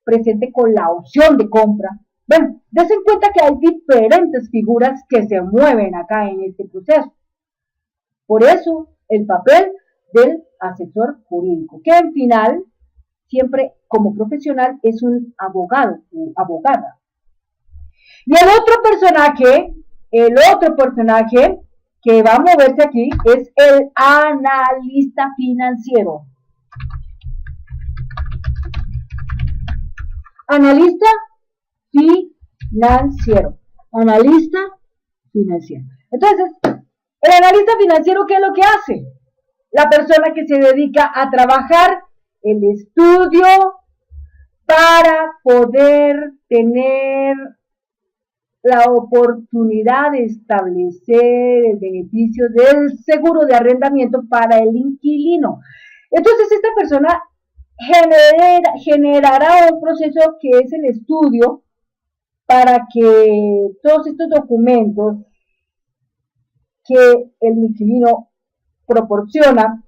presente con la opción de compra. Bueno, des en cuenta que hay diferentes figuras que se mueven acá en este proceso. Por eso, el papel del asesor jurídico, que en final, siempre como profesional, es un abogado o abogada. Y el otro personaje que va a moverse aquí es el analista financiero. Analista financiero. Analista financiero. Entonces, el analista financiero, ¿qué es lo que hace? La persona que se dedica a trabajar el estudio para poder tener la oportunidad de establecer el beneficio del seguro de arrendamiento para el inquilino. Entonces, esta persona generará un proceso que es el estudio para que todos estos documentos que el inquilino proporciona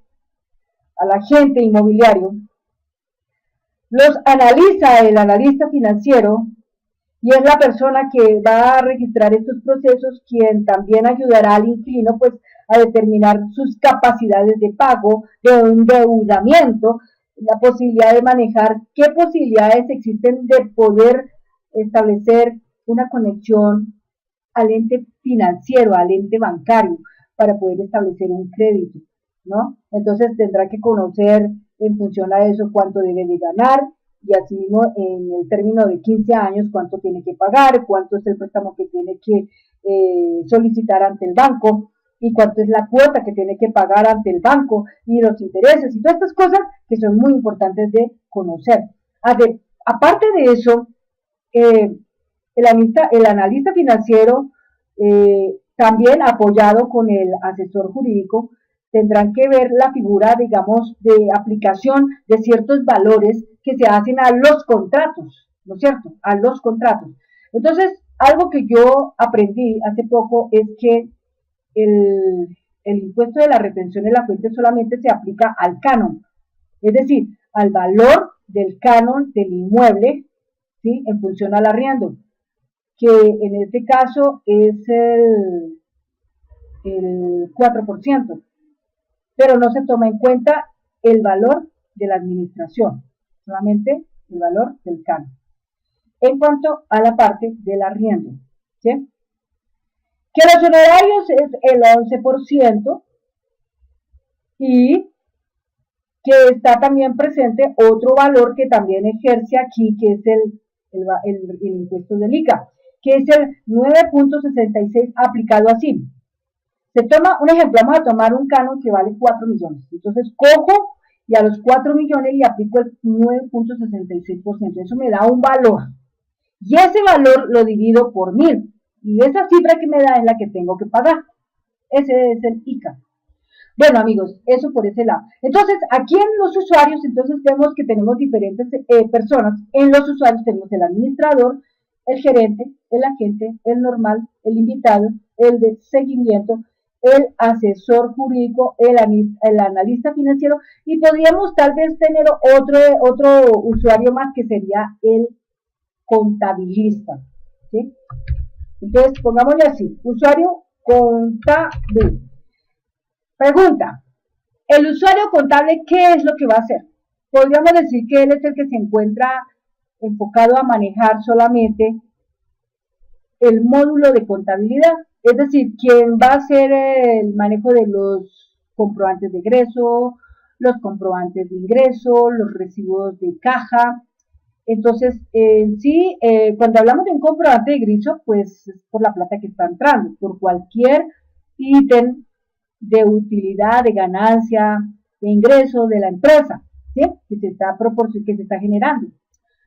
al agente inmobiliario, los analiza el analista financiero y es la persona que va a registrar estos procesos quien también ayudará al inquilino pues a determinar sus capacidades de pago, de endeudamiento, la posibilidad de manejar qué posibilidades existen de poder establecer una conexión al ente financiero, al ente bancario, para poder establecer un crédito, ¿no? Entonces tendrá que conocer en función a eso cuánto debe de ganar y asimismo en el término de 15 años cuánto tiene que pagar, cuánto es el préstamo que tiene que solicitar ante el banco y cuánto es la cuota que tiene que pagar ante el banco y los intereses y todas estas cosas que son muy importantes de conocer. Aparte de eso, el analista financiero, también apoyado con el asesor jurídico, tendrán que ver la figura, digamos, de aplicación de ciertos valores que se hacen a los contratos, ¿no es cierto? A los contratos. Entonces, algo que yo aprendí hace poco es que el impuesto de la retención de la fuente solamente se aplica al canon, es decir, al valor del canon del inmueble, ¿sí? En función al arriendo, que en este caso es el 4%, pero no se toma en cuenta el valor de la administración, solamente el valor del canon. En cuanto a la parte del arriendo, ¿sí? Que los honorarios es el 11% y que está también presente otro valor que también ejerce aquí, que es el impuesto del ICA, que es el 9.66 aplicado así. Se toma un ejemplo, vamos a tomar un canon que vale 4 millones. Entonces cojo y a los 4 millones le aplico el 9.66%. Eso me da un valor. Y ese valor lo divido por 1000. Y esa cifra que me da es la que tengo que pagar. Ese es el ICA. Bueno, amigos, eso por ese lado. Entonces, aquí en los usuarios, entonces vemos que tenemos diferentes personas. En los usuarios tenemos el administrador, el gerente, el agente, el normal, el invitado, el de seguimiento, el asesor jurídico, el analista financiero y podríamos tal vez tener otro usuario más que sería el contabilista, ¿sí? Entonces, pongámosle así, usuario contable. Pregunta, ¿el usuario contable qué es lo que va a hacer? Podríamos decir que él es el que se encuentra enfocado a manejar solamente el módulo de contabilidad, es decir, quien va a hacer el manejo de los comprobantes de egreso, los comprobantes de ingreso, los recibos de caja. Entonces, sí, cuando hablamos de un comprobante de ingreso, pues es por la plata que está entrando, por cualquier ítem de utilidad, de ganancia, de ingreso de la empresa, ¿sí? Que se está generando.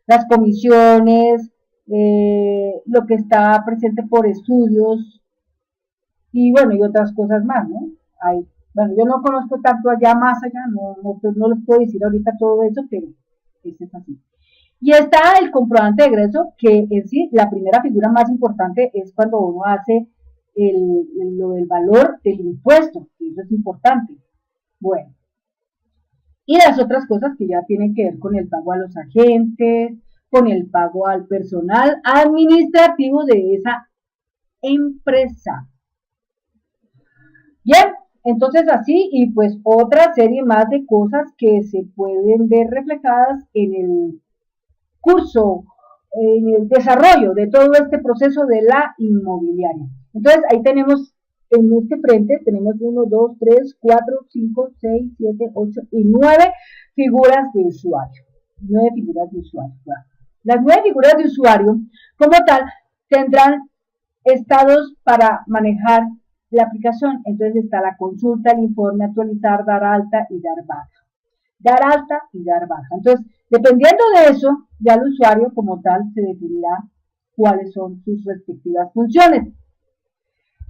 Las comisiones, lo que está presente por estudios y bueno, y otras cosas más, ¿no? Bueno, yo no conozco tanto allá, más allá, no les puedo decir ahorita todo eso, pero eso es así. Y está el comprobante de egreso, que en sí, la primera figura más importante es cuando uno hace lo del valor del impuesto, que eso es importante. Bueno, y las otras cosas que ya tienen que ver con el pago a los agentes, con el pago al personal administrativo de esa empresa. Bien, entonces así y pues otra serie más de cosas que se pueden ver reflejadas en el curso, en el desarrollo de todo este proceso de la inmobiliaria. Entonces ahí tenemos en este frente, tenemos 1, 2, 3, 4, 5, 6, 7, 8 y 9 figuras de usuario. 9 figuras de usuario. Bueno, las 9 figuras de usuario, como tal, tendrán estados para manejar la aplicación. Entonces está la consulta, el informe, actualizar, dar alta y dar baja. Dar alta y dar baja. Entonces, dependiendo de eso, ya el usuario como tal se definirá cuáles son sus respectivas funciones.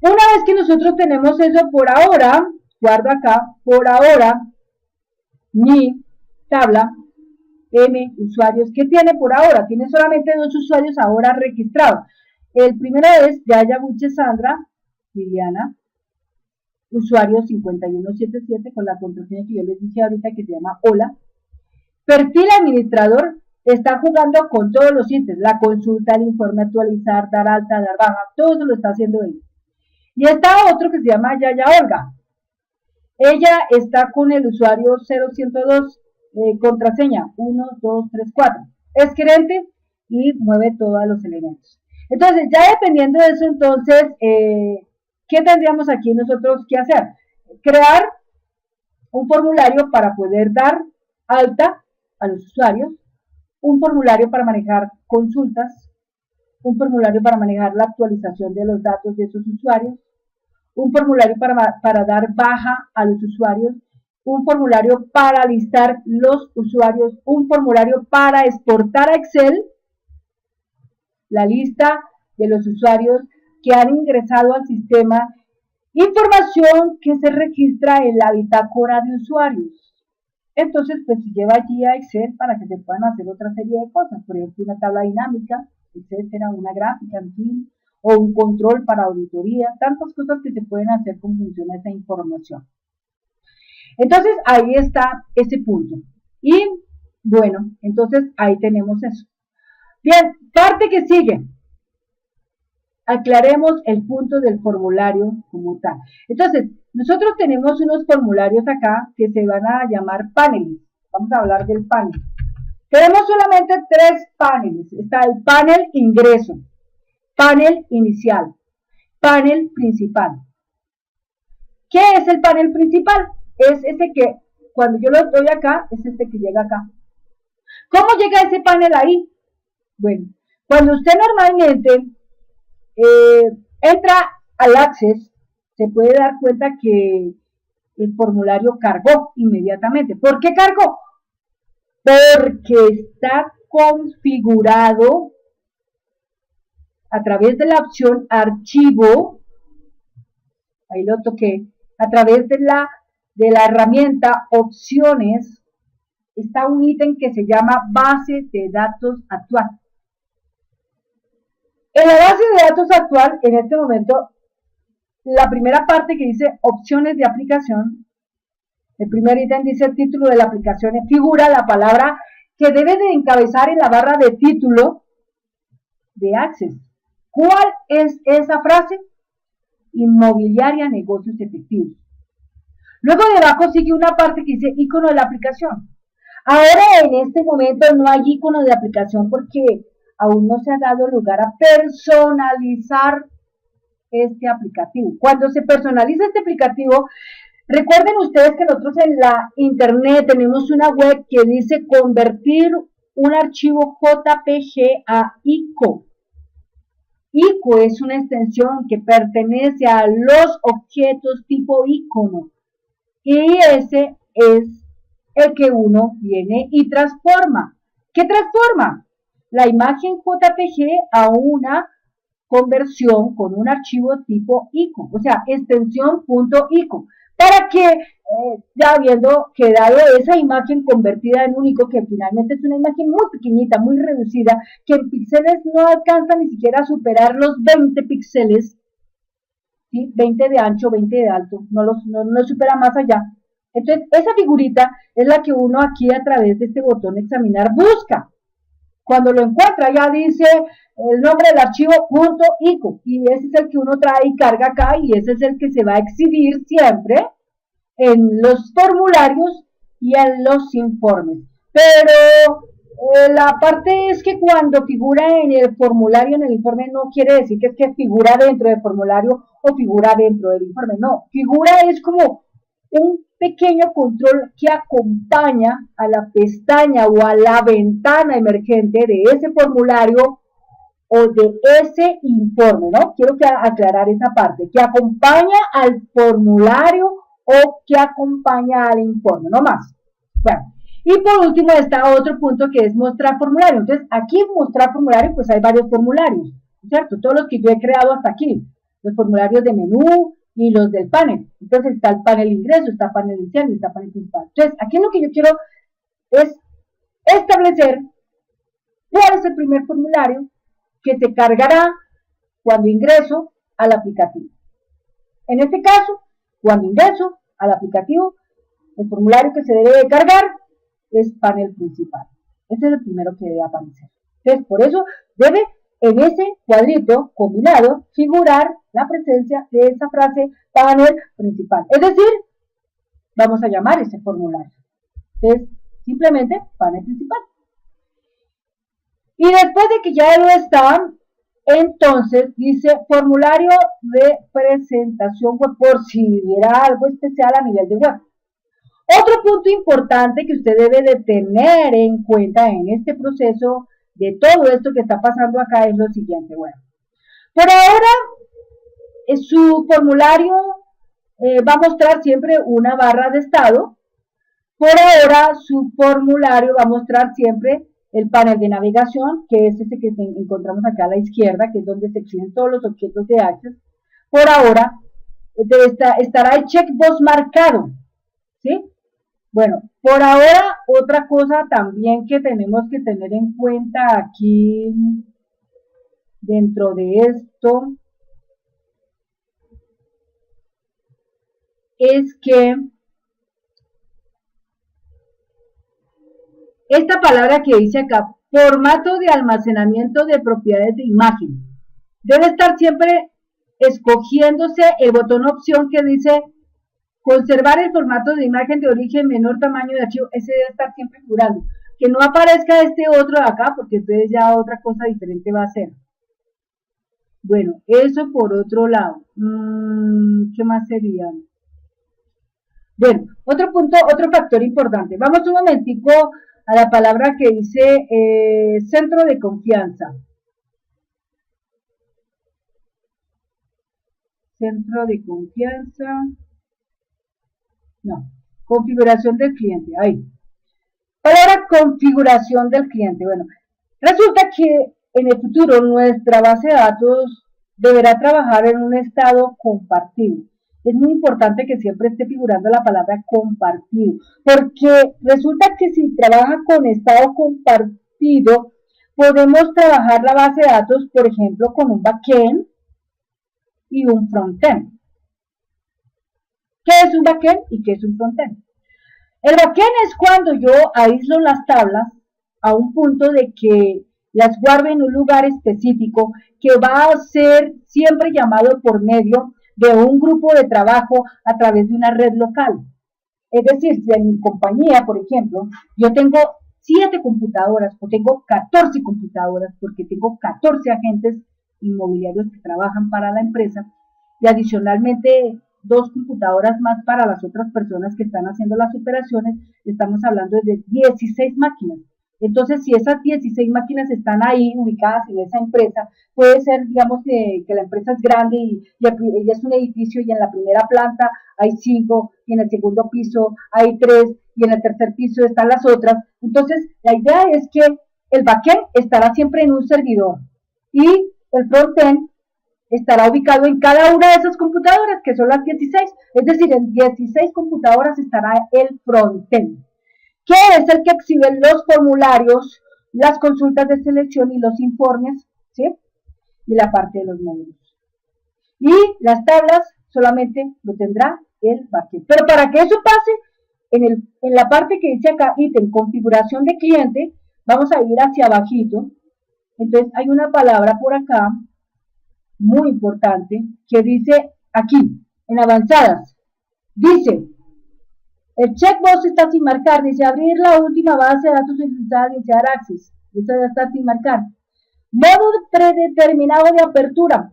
Una vez que nosotros tenemos eso por ahora, guardo acá, por ahora, mi tabla M usuarios que tiene por ahora, tiene solamente 2 usuarios ahora registrados. El primero es Yaya Buche Sandra Liliana, usuario 5177 con la contraseña que yo les dije ahorita que se llama hola. Perfil administrador, está jugando con todos los ítems, la consulta, el informe, actualizar, dar alta, dar baja, todo eso lo está haciendo él. Y está otro que se llama Yaya Olga. Ella está con el usuario 0102, contraseña 1, 2, 3, 4. Es gerente y mueve todos los elementos. Entonces, ya dependiendo de eso, entonces, ¿qué tendríamos aquí nosotros que hacer? Crear un formulario para poder dar alta a los usuarios, un formulario para manejar consultas, un formulario para manejar la actualización de los datos de esos usuarios, un formulario para dar baja a los usuarios, un formulario para listar los usuarios, un formulario para exportar a Excel la lista de los usuarios que han ingresado al sistema, información que se registra en la bitácora de usuarios. Entonces, pues se lleva allí a Excel para que se puedan hacer otra serie de cosas, por ejemplo, una tabla dinámica, etcétera, una gráfica, en fin, o un control para auditoría, tantas cosas que se pueden hacer con función a esa información. Entonces, ahí está ese punto. Y, bueno, entonces ahí tenemos eso. Bien, parte que sigue. Aclaremos el punto del formulario como tal. Entonces, nosotros tenemos unos formularios acá que se van a llamar paneles. Vamos a hablar del panel. Tenemos solamente 3 paneles. Está el panel ingreso, panel inicial, panel principal. ¿Qué es el panel principal? Es ese que cuando yo lo doy acá, es este que llega acá. ¿Cómo llega ese panel ahí? Bueno, cuando usted normalmente entra al Access, se puede dar cuenta que el formulario cargó inmediatamente. ¿Por qué cargó? Porque está configurado a través de la opción archivo, ahí lo toqué, a través de la herramienta opciones, está un ítem que se llama base de datos actual. En la base de datos actual, en este momento, la primera parte que dice opciones de aplicación, el primer ítem dice el título de la aplicación, figura la palabra que debe de encabezar en la barra de título de Access. ¿Cuál es esa frase? Inmobiliaria, negocios efectivos. Luego debajo sigue una parte que dice icono de la aplicación. Ahora en este momento no hay icono de aplicación porque aún no se ha dado lugar a personalizar este aplicativo. Cuando se personaliza este aplicativo, recuerden ustedes que nosotros en la internet tenemos una web que dice convertir un archivo JPG a ICO. ICO es una extensión que pertenece a los objetos tipo icono y ese es el que uno viene y transforma. ¿Qué transforma? La imagen JPG a una conversión con un archivo tipo ICO, o sea, extensión .ico, para que ya habiendo quedado esa imagen convertida en un ICO, que finalmente es una imagen muy pequeñita, muy reducida, que en píxeles no alcanza ni siquiera a superar los 20 píxeles, ¿sí? 20 de ancho, 20 de alto, no supera más allá. Entonces, esa figurita es la que uno aquí a través de este botón examinar busca. Cuando lo encuentra ya dice el nombre del archivo .ico y ese es el que uno trae y carga acá y ese es el que se va a exhibir siempre en los formularios y en los informes. Pero la parte es que cuando figura en el formulario, en el informe, no quiere decir que es que figura dentro del formulario o figura dentro del informe. No, figura es como un pequeño control que acompaña a la pestaña o a la ventana emergente de ese formulario o de ese informe, ¿no? Quiero aclarar esa parte, que acompaña al formulario o que acompaña al informe, no más. Bueno, y por último está otro punto que es mostrar formulario. Entonces, aquí mostrar formulario, pues hay varios formularios, ¿cierto? Todos los que yo he creado hasta aquí, los formularios de menú y los del panel. Entonces está el panel ingreso, está el panel inicial y está el panel principal. Entonces, aquí lo que yo quiero es establecer cuál es el primer formulario que se cargará cuando ingreso al aplicativo. En este caso, cuando ingreso al aplicativo, el formulario que se debe de cargar es panel principal. Este es el primero que debe aparecer. Entonces, por eso debe en ese cuadrito combinado figurar la presencia de esa frase panel principal. Es decir, vamos a llamar ese formulario. Es simplemente panel principal. Y después de que ya lo está, entonces dice formulario de presentación web por si hubiera algo especial a nivel de web. Otro punto importante que usted debe de tener en cuenta en este proceso de todo esto que está pasando acá es lo siguiente. Bueno, por ahora su formulario va a mostrar siempre una barra de estado. Por ahora su formulario va a mostrar siempre el panel de navegación, que es ese que encontramos acá a la izquierda, que es donde se exhiben todos los objetos de Access. Por ahora estará el checkbox marcado, ¿sí? Bueno, por ahora otra cosa también que tenemos que tener en cuenta aquí dentro de esto es que esta palabra que dice acá, formato de almacenamiento de propiedades de imagen, debe estar siempre escogiéndose el botón opción que dice conservar el formato de imagen de origen menor tamaño de archivo, ese debe estar siempre figurando. Que no aparezca este otro de acá, porque entonces ya otra cosa diferente va a ser. Bueno, eso por otro lado. ¿Qué más sería? Bueno, otro punto, otro factor importante. Vamos un momentico a la palabra que dice centro de confianza. Centro de confianza. No, configuración del cliente, ahí. Palabra configuración del cliente. Bueno, resulta que en el futuro nuestra base de datos deberá trabajar en un estado compartido. Es muy importante que siempre esté figurando la palabra compartido, porque resulta que si trabaja con estado compartido, podemos trabajar la base de datos, por ejemplo, con un backend y un frontend. ¿Qué es un backend y qué es un frontend? El backend es cuando yo aíslo las tablas a un punto de que las guardo en un lugar específico que va a ser siempre llamado por medio de un grupo de trabajo a través de una red local. Es decir, si en mi compañía, por ejemplo, yo tengo 7 computadoras o tengo 14 computadoras porque tengo 14 agentes inmobiliarios que trabajan para la empresa y adicionalmente 2 computadoras más para las otras personas que están haciendo las operaciones, estamos hablando de 16 máquinas. Entonces, si esas 16 máquinas están ahí ubicadas en esa empresa, puede ser, digamos, que la empresa es grande y es un edificio y en la primera planta hay 5 y en el segundo piso hay 3 y en el tercer piso están las otras. Entonces, la idea es que el backend estará siempre en un servidor y el frontend estará ubicado en cada una de esas computadoras, que son las 16. Es decir, en 16 computadoras estará el frontend, que es el que exhibe los formularios, las consultas de selección y los informes, ¿sí? Y la parte de los módulos. Y las tablas solamente lo tendrá el backend. Pero para que eso pase, en la parte que dice acá, ítem configuración de cliente, vamos a ir hacia abajito. Entonces hay una palabra por acá muy importante que dice aquí, en avanzadas, dice, el checkbox está sin marcar, dice abrir la última base de datos utilizada en iniciar access, eso ya está sin marcar. Modo predeterminado de apertura,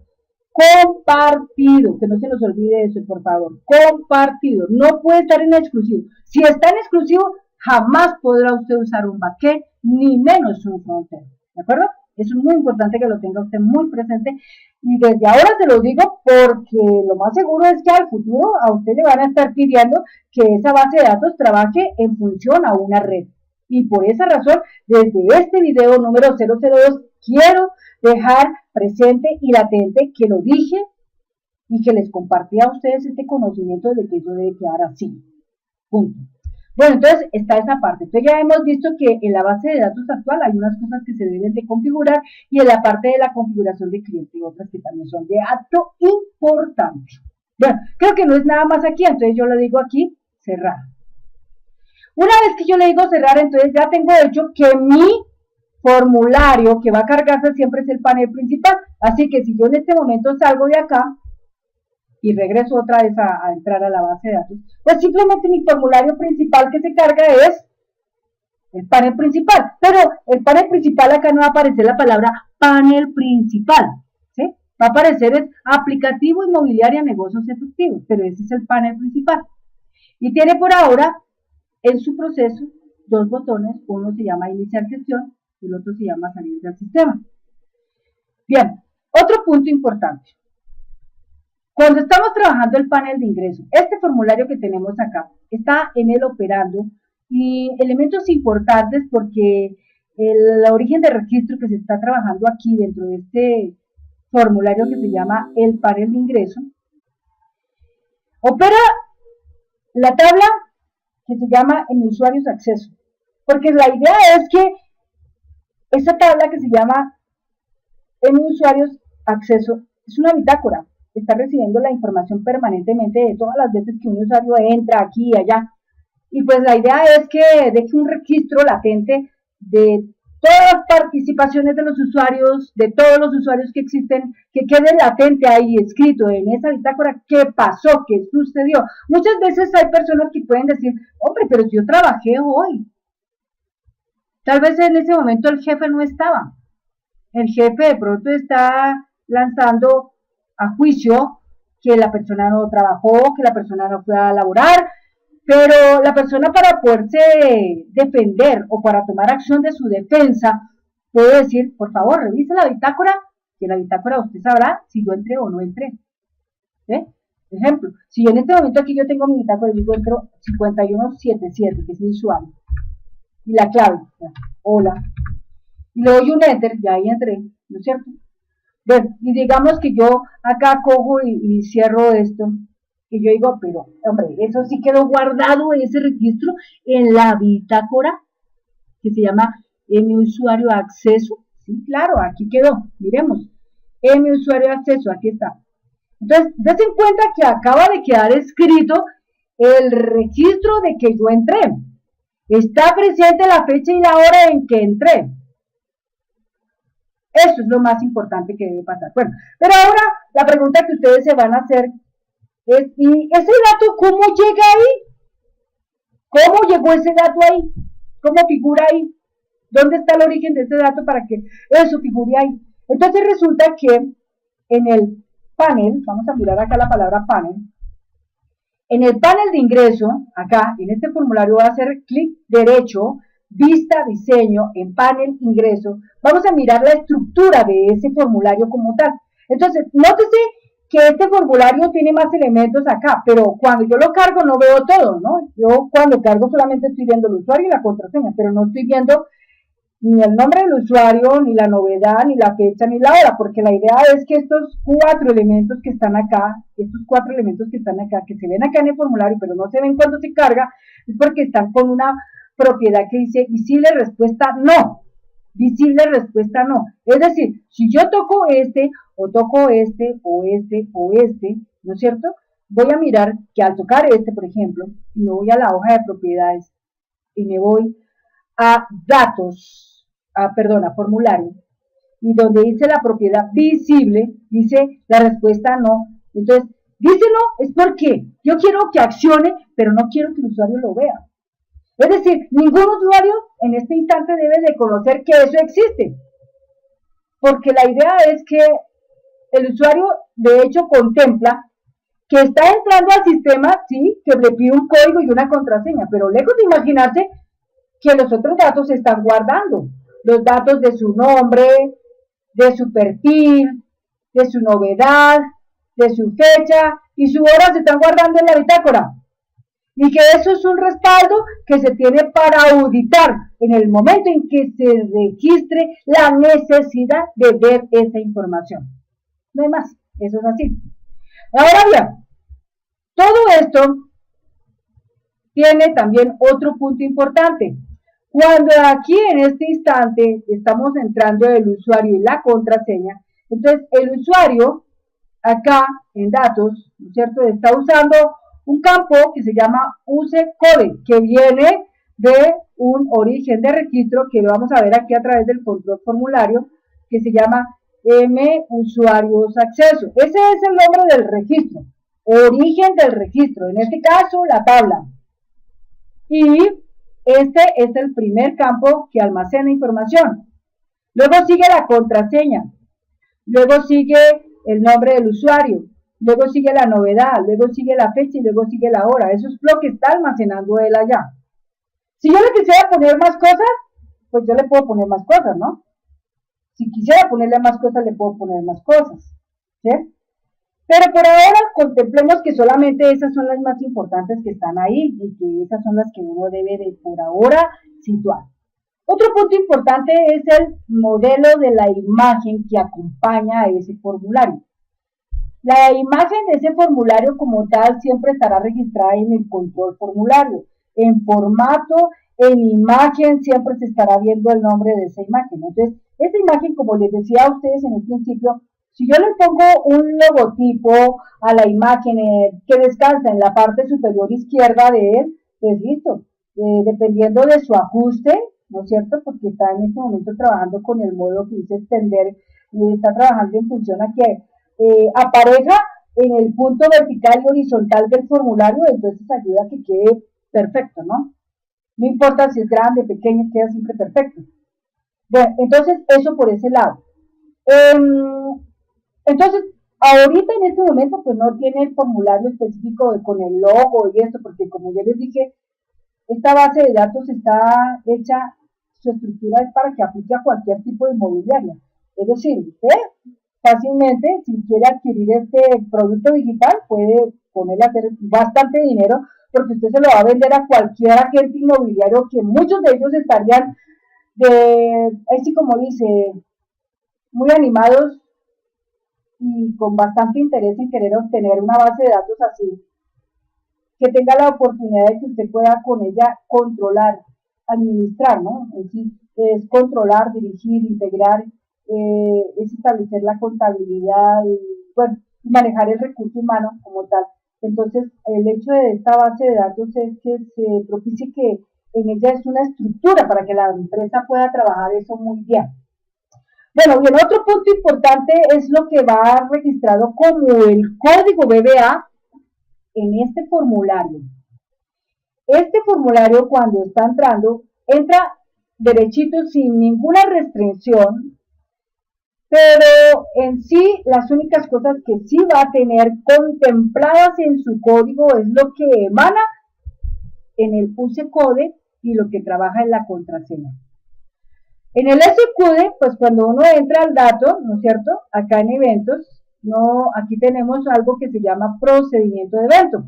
compartido, que no se nos olvide eso, por favor, compartido, no puede estar en exclusivo. Si está en exclusivo, jamás podrá usted usar un backend, ni menos un frontend, ¿de acuerdo? Eso es muy importante que lo tenga usted muy presente y desde ahora se lo digo porque lo más seguro es que al futuro a usted le van a estar pidiendo que esa base de datos trabaje en función a una red. Y por esa razón, desde este video número 002, quiero dejar presente y latente que lo dije y que les compartí a ustedes este conocimiento de que eso debe quedar así. Punto. Bueno, entonces está esa parte. Entonces ya hemos visto que en la base de datos actual hay unas cosas que se deben de configurar y en la parte de la configuración de cliente y otras que también son de alto importante. Bueno, creo que no es nada más aquí, entonces yo le digo aquí cerrar. Una vez que yo le digo cerrar, entonces ya tengo hecho que mi formulario que va a cargarse siempre es el panel principal. Así que si yo en este momento salgo de acá y regreso otra vez a entrar a la base de datos, pues simplemente mi formulario principal que se carga es el panel principal. Pero el panel principal acá no va a aparecer la palabra panel principal, ¿sí? Va a aparecer es aplicativo inmobiliaria negocios efectivos, pero ese es el panel principal. Y tiene por ahora en su proceso dos botones, uno se llama iniciar gestión y el otro se llama salir del sistema. Bien, otro punto importante. Cuando estamos trabajando el panel de ingreso, este formulario que tenemos acá está en el operando y elementos importantes porque el origen de registro que se está trabajando aquí dentro de este formulario que se llama el panel de ingreso, opera la tabla que se llama en usuarios acceso, porque la idea es que esa tabla que se llama en usuarios acceso es una bitácora, está recibiendo la información permanentemente de todas las veces que un usuario entra aquí y allá. Y pues la idea es que deje un registro latente de todas las participaciones de los usuarios, de todos los usuarios que existen, que quede latente ahí escrito en esa bitácora qué pasó, qué sucedió. Muchas veces hay personas que pueden decir, hombre, pero yo trabajé hoy. Tal vez en ese momento el jefe no estaba. El jefe de pronto está lanzando a juicio que la persona no trabajó, que la persona no fue a laborar, pero la persona para poderse defender o para tomar acción de su defensa puede decir, por favor, revise la bitácora, que la bitácora usted sabrá si yo entré o no entré. ¿Sí? Ejemplo, si en este momento aquí yo tengo mi bitácora y digo entro 5177, que es mi usuario, y la clave, hola, y le doy un enter, ya ahí entré, ¿no es cierto? Bueno, y digamos que yo acá cojo y cierro esto, y yo digo, pero hombre, eso sí quedó guardado ese registro en la bitácora que se llama mi usuario acceso. Sí, claro, aquí quedó, miremos, mi usuario acceso, aquí está. Entonces, dense en cuenta que acaba de quedar escrito el registro de que yo entré. Está presente la fecha y la hora en que entré. Eso es lo más importante que debe pasar. Bueno, pero ahora la pregunta que ustedes se van a hacer es, ¿y ese dato cómo llega ahí? ¿Cómo llegó ese dato ahí? ¿Cómo figura ahí? ¿Dónde está el origen de ese dato para que eso figure ahí? Entonces resulta que en el panel, vamos a mirar acá la palabra panel, en el panel de ingreso, acá en este formulario voy a hacer clic derecho, vista diseño, en panel ingreso, vamos a mirar la estructura de ese formulario como tal. Entonces, nótese que este formulario tiene más elementos acá, pero cuando yo lo cargo no veo todo, ¿no? Yo cuando cargo solamente estoy viendo el usuario y la contraseña, pero no estoy viendo ni el nombre del usuario, ni la novedad, ni la fecha, ni la hora, porque la idea es que estos cuatro elementos que están acá, que se ven acá en el formulario, pero no se ven cuando se carga, es porque están con una propiedad que dice visible respuesta no, visible respuesta no. Es decir, si yo toco este, o toco este, o este, o este, ¿no es cierto? Voy a mirar que al tocar este, por ejemplo, y me voy a la hoja de propiedades, y me voy a datos, a formulario, y donde dice la propiedad visible, dice la respuesta no. Entonces, dice no, es porque yo quiero que accione, pero no quiero que el usuario lo vea. Es decir, ningún usuario en este instante debe de conocer que eso existe, porque la idea es que el usuario de hecho contempla que está entrando al sistema, sí, que le pide un código y una contraseña, pero lejos de imaginarse que los otros datos se están guardando, los datos de su nombre, de su perfil, de su novedad, de su fecha y su hora se están guardando en la bitácora. Y que eso es un respaldo que se tiene para auditar en el momento en que se registre la necesidad de ver esa información. No hay más, eso es así. Ahora bien, todo esto tiene también otro punto importante. Cuando aquí en este instante estamos entrando el usuario y la contraseña, entonces el usuario acá en datos, ¿no es cierto?, está usando un campo que se llama UseCode, que viene de un origen de registro que lo vamos a ver aquí a través del control formulario, que se llama musuarios acceso. Ese es el nombre del registro, origen del registro, en este caso la tabla. Y este es el primer campo que almacena información. Luego sigue la contraseña, luego sigue el nombre del usuario, luego sigue la novedad, luego sigue la fecha y luego sigue la hora. Eso es lo que está almacenando él allá. Si yo le quisiera poner más cosas, pues yo le puedo poner más cosas, ¿no? Si quisiera ponerle más cosas, le puedo poner más cosas, ¿sí? Pero por ahora contemplemos que solamente esas son las más importantes que están ahí y que esas son las que uno debe de por ahora situar. Otro punto importante es el modelo de la imagen que acompaña a ese formulario. La imagen de ese formulario como tal siempre estará registrada en el control formulario. En formato, en imagen, siempre se estará viendo el nombre de esa imagen. Entonces, esa imagen, como les decía a ustedes en el principio, si yo le pongo un logotipo a la imagen que descansa en la parte superior izquierda de él, pues listo. Dependiendo de su ajuste, ¿no es cierto? Porque está en este momento trabajando con el modo que dice extender, y está trabajando en función a que apareja en el punto vertical y horizontal del formulario, entonces ayuda a que quede perfecto, ¿no? No importa si es grande, pequeño, queda siempre perfecto. Bueno, entonces eso por ese lado. Entonces, ahorita en este momento, pues no tiene el formulario específico con el logo y esto, porque como yo les dije, esta base de datos está hecha, su estructura es para que aplique a cualquier tipo de inmobiliaria. Es decir, usted fácilmente, si quiere adquirir este producto digital, puede ponerle a hacer bastante dinero, porque usted se lo va a vender a cualquier agente inmobiliario, que muchos de ellos estarían así como dice, muy animados y con bastante interés en querer obtener una base de datos así, que tenga la oportunidad de que usted pueda con ella controlar, administrar, ¿no? Es decir, es controlar, dirigir, integrar, es establecer la contabilidad, bueno, manejar el recurso humano como tal. Entonces, el hecho de esta base de datos es que se propicie que en ella es una estructura para que la empresa pueda trabajar eso muy bien. Bueno, bien, otro punto importante es lo que va registrado como el código BBA en este formulario. Este formulario, cuando está entrando, entra derechito sin ninguna restricción, pero en sí las únicas cosas que sí va a tener contempladas en su código es lo que emana en el UseCode y lo que trabaja en la contraseña. En el SQD, pues cuando uno entra al dato, ¿no es cierto? Acá en eventos, aquí tenemos algo que se llama procedimiento de evento.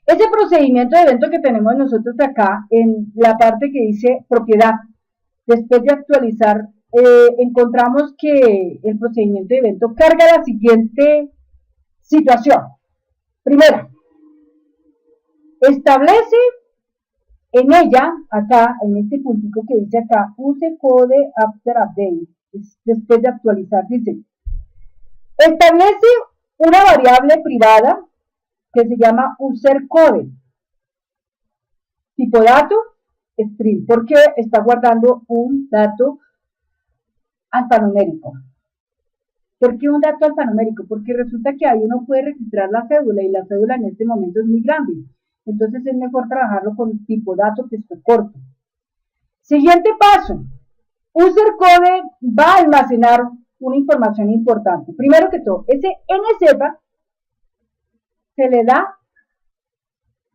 Ese procedimiento de evento que tenemos nosotros acá, en la parte que dice propiedad, después de actualizar, encontramos que el procedimiento de evento carga la siguiente situación. Primera, establece en ella, acá, en este puntito que dice acá, UseCode after update, después de actualizar, dice, establece una variable privada que se llama userCode, tipo dato, string, porque está guardando un dato alfanumérico. ¿Por qué un dato alfanumérico? Porque resulta que ahí uno puede registrar la cédula y la cédula en este momento es muy grande. Entonces es mejor trabajarlo con tipo dato texto corto. Siguiente paso. User code va a almacenar una información importante. Primero que todo, ese NZ se le da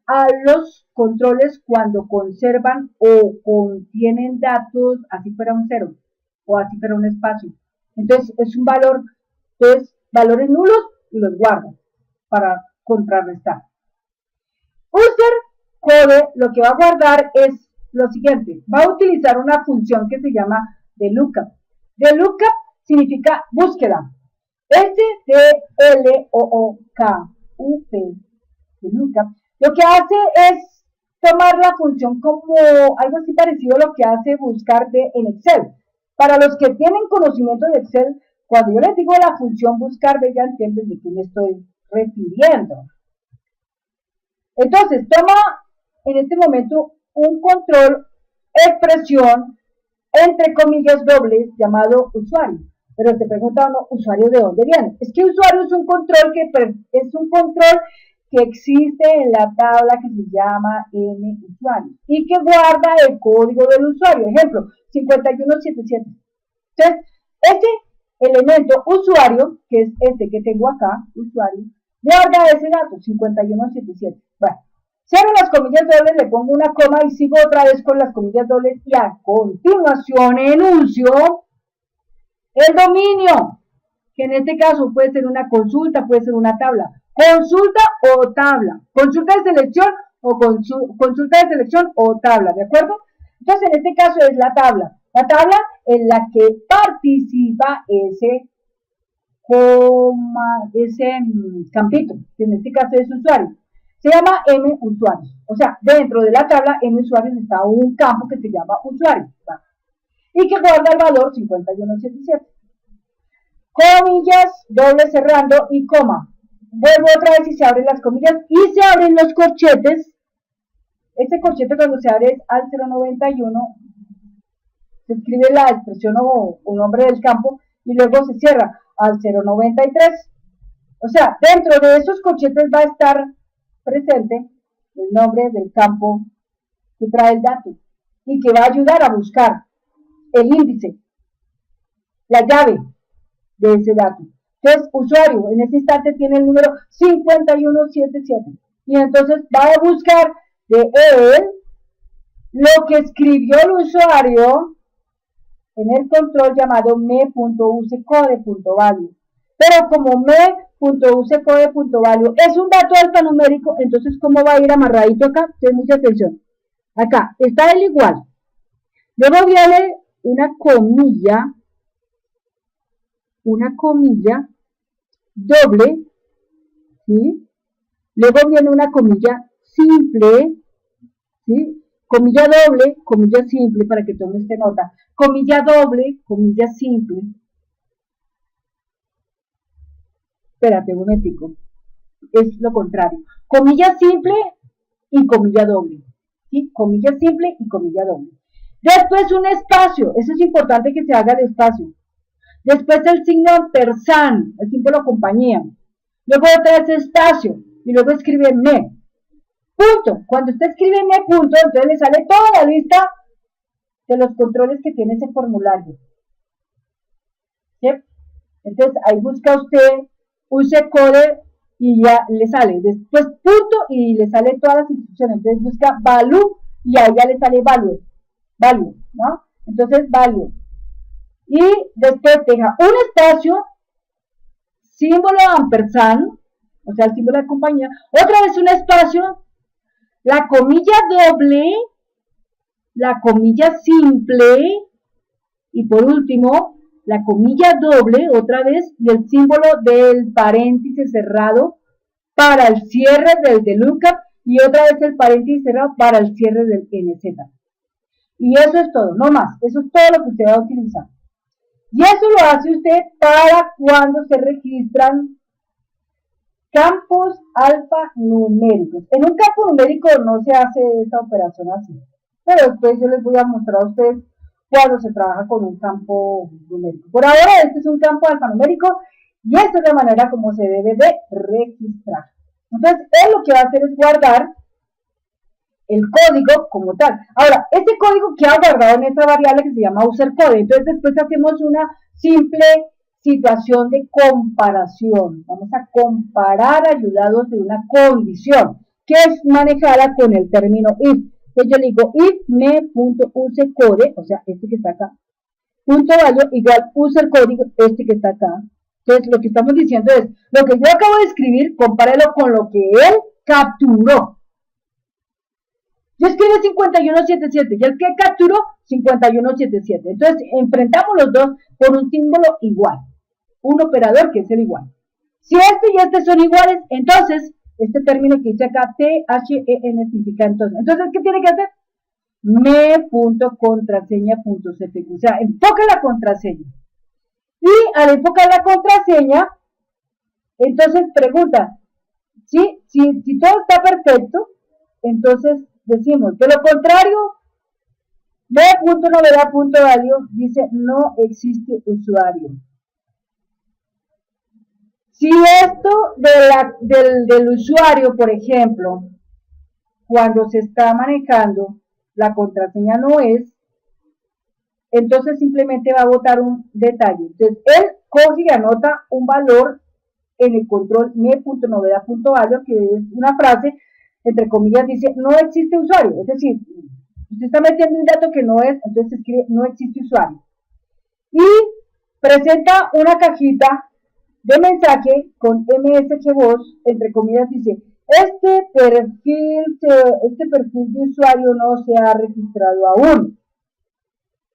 a los controles cuando conservan o contienen datos, así fuera un cero o así fuera un espacio. Entonces es un valor, entonces valores nulos y los guardo para contrarrestar. User code lo que va a guardar es lo siguiente, va a utilizar una función que se llama de lookup. De lookup significa búsqueda. S-D-L-O-O-K-U-P, de lookup, lo que hace es tomar la función como algo así parecido a lo que hace buscar en Excel. Para los que tienen conocimiento de Excel, cuando yo les digo la función buscar, ya entienden de qué me estoy refiriendo. Entonces, toma en este momento un control, expresión, entre comillas dobles, llamado usuario. Pero te pregunta uno, ¿usuario de dónde viene? Es que usuario es un control que existe en la tabla que se llama nusuario y que guarda el código del usuario. Ejemplo, 5177. Entonces, ese elemento usuario, que es este que tengo acá, usuario, guarda ese dato, 5177. Bueno, cierro las comillas dobles, le pongo una coma y sigo otra vez con las comillas dobles y a continuación enuncio el dominio, que en este caso puede ser una consulta, puede ser una tabla. Consulta o tabla. Consulta de selección o consulta de selección o tabla, ¿de acuerdo? Entonces, en este caso es la tabla. La tabla en la que participa ese campito, que en este caso es usuario. Se llama M usuarios. O sea, dentro de la tabla M usuarios está un campo que se llama usuario. ¿Va? Y que guarda el valor 5177. Comillas, doble cerrando y coma. Vuelvo otra vez y se abren las comillas y se abren los corchetes. Este corchete cuando se abre es al 091, se escribe la expresión o nombre del campo y luego se cierra al 093. O sea, dentro de esos corchetes va a estar presente el nombre del campo que trae el dato y que va a ayudar a buscar el índice, la llave de ese dato. Entonces, usuario, en ese instante tiene el número 5177 y entonces va a buscar de él lo que escribió el usuario en el control llamado me.usecode.value. Pero como me.usecode.value es un dato alfanumérico, entonces ¿cómo va a ir amarradito acá? Ten mucha atención. Acá está el igual. Luego viene una comilla doble, ¿sí? Luego viene una comilla simple, ¿sí? Comilla doble, comilla simple, para que tomen esta nota. Comilla doble, comilla simple. Espérate un momentico. Es lo contrario. Comilla simple y comilla doble. ¿Sí? Comilla simple y comilla doble. Después un espacio. Eso es importante que se haga el espacio. Después el signo ampersand, el símbolo compañía. Luego otra vez espacio. Y luego escribe me. Punto. Cuando usted escribe me punto, entonces le sale toda la lista de los controles que tiene ese formulario. ¿Sí? Entonces ahí busca usted, use code y ya le sale. Después punto y le sale todas las instrucciones. Entonces busca value y ahí ya le sale value, ¿no? Entonces value. Y después deja un espacio, símbolo ampersand, o sea el símbolo de compañía, otra vez un espacio, la comilla doble, la comilla simple y por último la comilla doble otra vez y el símbolo del paréntesis cerrado para el cierre del de lookup y otra vez el paréntesis cerrado para el cierre del NZ. Y eso es todo, no más. Eso es todo lo que usted va a utilizar. Y eso lo hace usted para cuando se registran campos alfanuméricos. En un campo numérico no se hace esta operación así. pero después yo les voy a mostrar a ustedes cuando se trabaja con un campo numérico. Por ahora este es un campo alfanumérico y esta es la manera como se debe de registrar. Entonces él lo que va a hacer es guardar el código como tal. Ahora, este código queda guardado en esta variable que se llama userCode. Entonces después hacemos una simple situación de comparación. Vamos a comparar ayudados de una condición que es manejada con el término if. Entonces yo le digo if me.userCode, o sea, este que está acá, punto value igual userCódigo, este que está acá. Entonces lo que estamos diciendo es, lo que yo acabo de escribir, compárelo con lo que él capturó. Yo escribí 5177 y el que capturó 5177. Entonces enfrentamos los dos por un símbolo igual, un operador que es el igual. Si este y este son iguales, entonces este término que dice acá, THEN significa entonces. Entonces, ¿qué tiene que hacer? me.contraseña.cpq, o sea, enfoca la contraseña. Y al enfocar la contraseña, entonces pregunta, si todo está perfecto, entonces decimos, de lo contrario, b.novedad.value dice no existe usuario. Si esto del usuario, por ejemplo, cuando se está manejando, la contraseña no es, entonces simplemente va a botar un detalle. Entonces, él coge y anota un valor en el control me.novedad.value, que es una frase, entre comillas, dice, no existe usuario. Es decir, usted está metiendo un dato que no es, entonces escribe, no existe usuario. Y presenta una cajita de mensaje con msgvoz, entre comillas, dice, este perfil de usuario no se ha registrado aún.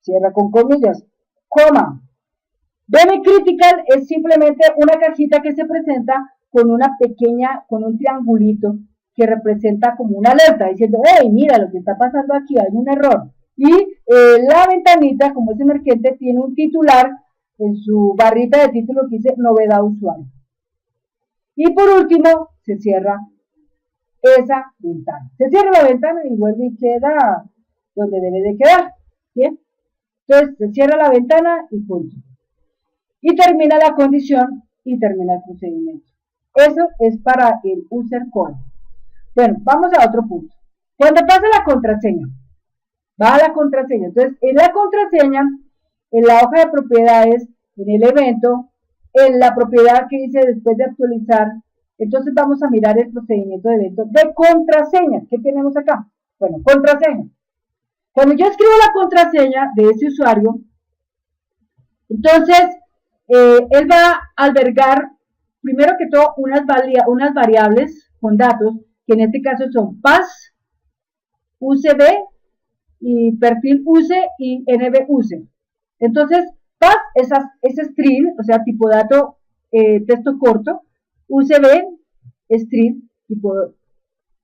Cierra con comillas, coma. DB Critical es simplemente una cajita que se presenta con una pequeña, con un triangulito que representa como una alerta, diciendo, hey, mira lo que está pasando aquí, hay un error. Y la ventanita, como es emergente, tiene un titular en su barrita de título que dice novedad usuario. Y por último, se cierra esa ventana. Se cierra la ventana y vuelve y queda donde debe de quedar. ¿Bien? Entonces, se cierra la ventana y punto. Y termina la condición y termina el procedimiento. Eso es para el userCode. Bueno, vamos a otro punto. Cuando pasa la contraseña, va a la contraseña. Entonces, en la contraseña, en la hoja de propiedades, en el evento, en la propiedad que dice después de actualizar, entonces vamos a mirar el procedimiento de evento de contraseña. ¿Qué tenemos acá? Bueno, contraseña. Cuando yo escribo la contraseña de ese usuario, entonces él va a albergar, primero que todo, unas variables con datos, que en este caso son pass, UCB, y perfil UCE y NB UCE. Entonces, pass es string, o sea, tipo dato texto corto, UCB, string,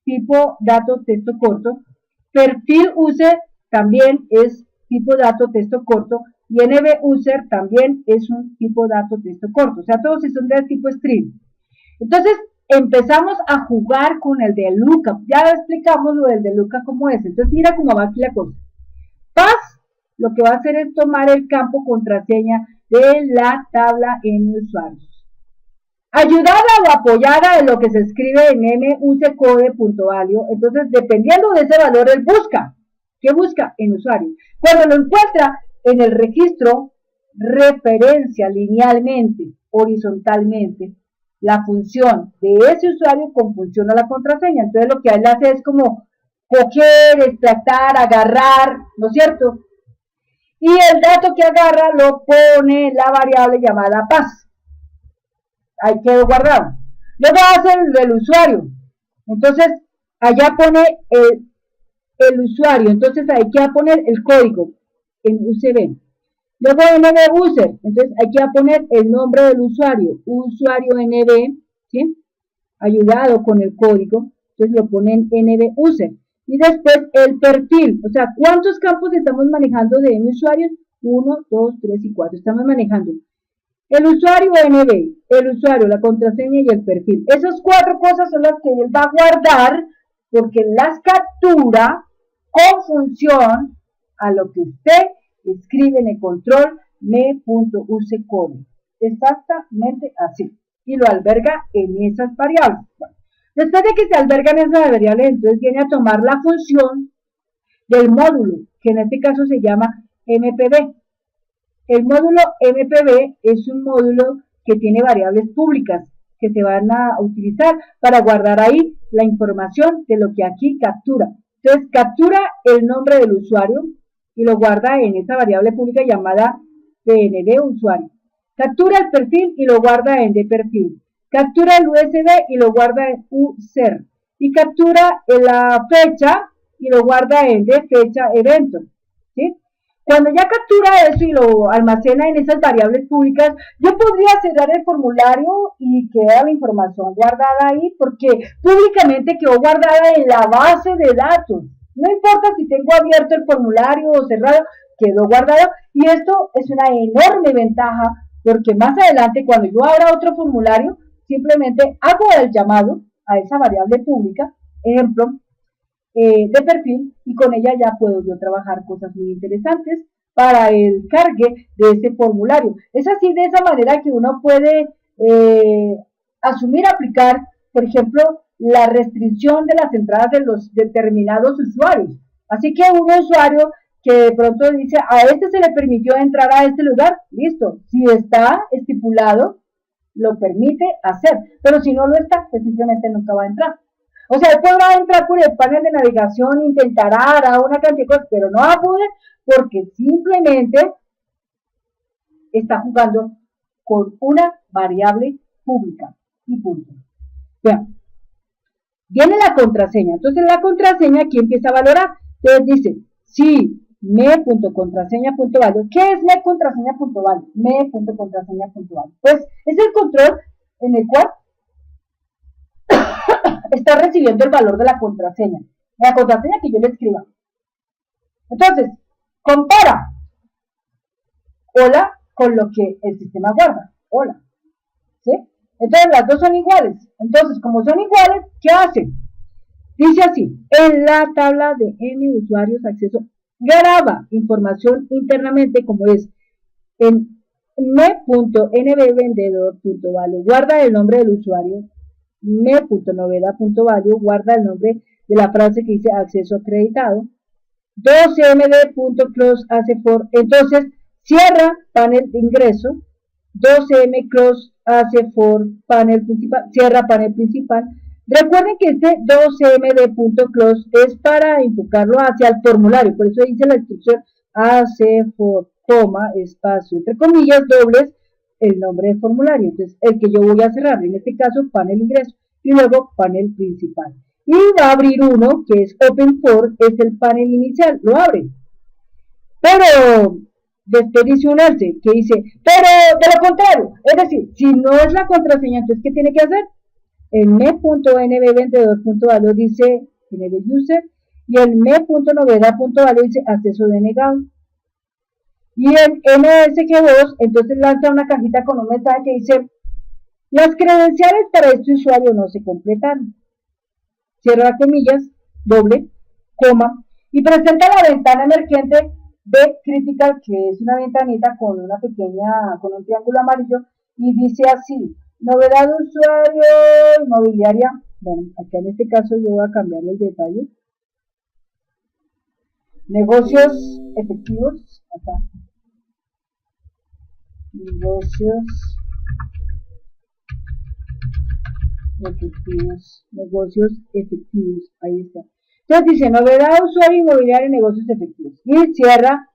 tipo dato texto corto, perfil UCE también es tipo dato texto corto, y NB user también es un tipo dato texto corto, o sea, todos son de tipo string. Entonces, empezamos a jugar con el de lookup. Ya explicamos lo del de lookup cómo es. Entonces, mira cómo va aquí la cosa. Pass, lo que va a hacer es tomar el campo contraseña de la tabla en usuarios. Ayudada o apoyada en lo que se escribe en mucode.value. Entonces, dependiendo de ese valor, él busca. ¿Qué busca? En usuario. Cuando lo encuentra en el registro, referencia linealmente, horizontalmente, la función de ese usuario con función a la contraseña. Entonces lo que él hace es como coger, extractar, agarrar, ¿no es cierto? Y el dato que agarra lo pone en la variable llamada pass. Ahí quedó guardado. Luego hace el usuario. Entonces allá pone el usuario. Entonces ahí queda poner el código en UCB. Luego NB user, entonces hay que poner el nombre del usuario, usuario NB, ¿sí? Ayudado con el código, entonces lo ponen NB user. Y después el perfil, o sea, ¿cuántos campos estamos manejando de usuarios? 1, 2, 3 y 4, estamos manejando el usuario NB, el usuario, la contraseña y el perfil. Esas 4 cosas son las que él va a guardar porque las captura con función a lo que usted escribe en el control me.usecode. Exactamente así. Y lo alberga en esas variables. Bueno, después de que se albergan esas variables, entonces viene a tomar la función del módulo, que en este caso se llama MPB. El módulo MPB es un módulo que tiene variables públicas que se van a utilizar para guardar ahí la información de lo que aquí captura. Entonces, captura el nombre del usuario y lo guarda en esa variable pública llamada PND usuario. Captura el perfil y lo guarda en dPerfil. Captura el USB y lo guarda en user. Y captura la fecha y lo guarda en dfecha evento. ¿Sí? Cuando ya captura eso y lo almacena en esas variables públicas, yo podría cerrar el formulario y queda la información guardada ahí porque públicamente quedó guardada en la base de datos. No importa si tengo abierto el formulario o cerrado, quedó guardado y esto es una enorme ventaja porque más adelante cuando yo abra otro formulario, simplemente hago el llamado a esa variable pública, ejemplo, de perfil y con ella ya puedo yo trabajar cosas muy interesantes para el cargue de ese formulario. Es así de esa manera que uno puede asumir, aplicar, por ejemplo, la restricción de las entradas de los determinados usuarios. Así que un usuario que de pronto dice, a este se le permitió entrar a este lugar, listo, si está estipulado, lo permite hacer, pero si no lo está, pues simplemente nunca va a entrar. O sea, él podrá entrar por el panel de navegación, intentará, hará una cantidad de cosas, pero no va a poder porque simplemente está jugando con una variable pública y punto. Bien, viene la contraseña. Entonces la contraseña aquí empieza a valorar. Entonces dice, si me.contraseña.value. ¿Qué es me.contraseña.value? Me.contraseña.value. Pues es el control en el cual está recibiendo el valor de la contraseña que yo le escriba. Entonces, compara hola con lo que el sistema guarda, hola, ¿sí? Entonces las dos son iguales. Entonces, como son iguales, ¿qué hacen? Dice así, en la tabla de M usuarios acceso, graba información internamente como es en me.nbvendedor.value, guarda el nombre del usuario, me.novedad.value, guarda el nombre de la frase que dice acceso acreditado, 2md.close hace for, entonces cierra panel de ingreso, 2m close hace for panel principal, cierra panel principal. Recuerden que este 2md.close es para enfocarlo hacia el formulario, por eso dice la instrucción hace for, coma, espacio, entre comillas, dobles, el nombre del formulario. Entonces, el que yo voy a cerrar, en este caso, panel ingreso, y luego panel principal. Y va a abrir uno, que es Open For, es el panel inicial, lo abre. Pero después dice un else, que dice, pero de lo contrario, es decir, si no es la contraseña, entonces, ¿qué tiene que hacer? El me.nbvendedor.value dice nb user, y el me.novedad.value dice acceso denegado. Y en MSG2, entonces lanza una cajita con un mensaje que dice, las credenciales para este usuario no se completaron. Cierra comillas, doble, coma, y presenta la ventana emergente de Critical, que es una ventanita con una pequeña, con un triángulo amarillo, y dice así, novedad de usuario inmobiliaria. Bueno, acá en este caso yo voy a cambiar el detalle. Negocios efectivos, acá. Negocios efectivos, ahí está. Entonces dice, novedad usuario inmobiliario negocios efectivos. Y cierra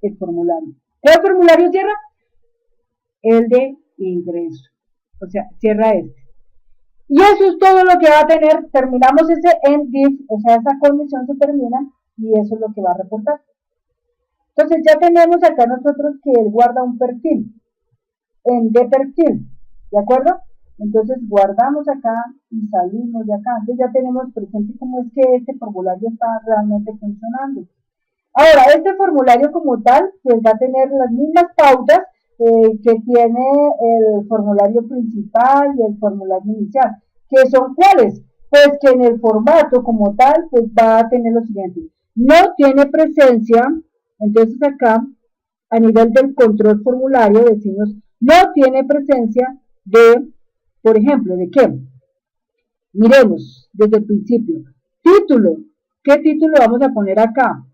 el formulario. ¿Qué formulario cierra? El de ingreso. O sea, cierra este. Y eso es todo lo que va a tener. Terminamos ese end div, o sea, esa condición se termina y eso es lo que va a reportar. Entonces ya tenemos acá nosotros que él guarda un perfil en dPerfil, ¿de acuerdo? Entonces guardamos acá y salimos de acá. Entonces ya tenemos presente cómo es que este formulario está realmente funcionando. Ahora, este formulario como tal, pues va a tener las mismas pautas que tiene el formulario principal y el formulario inicial. ¿Que son cuáles? Pues que en el formato como tal, pues va a tener lo siguiente. No tiene presencia, entonces acá, a nivel del control formulario, decimos, no tiene presencia de, por ejemplo, ¿de qué? Miremos desde el principio. Título. ¿Qué título vamos a poner acá?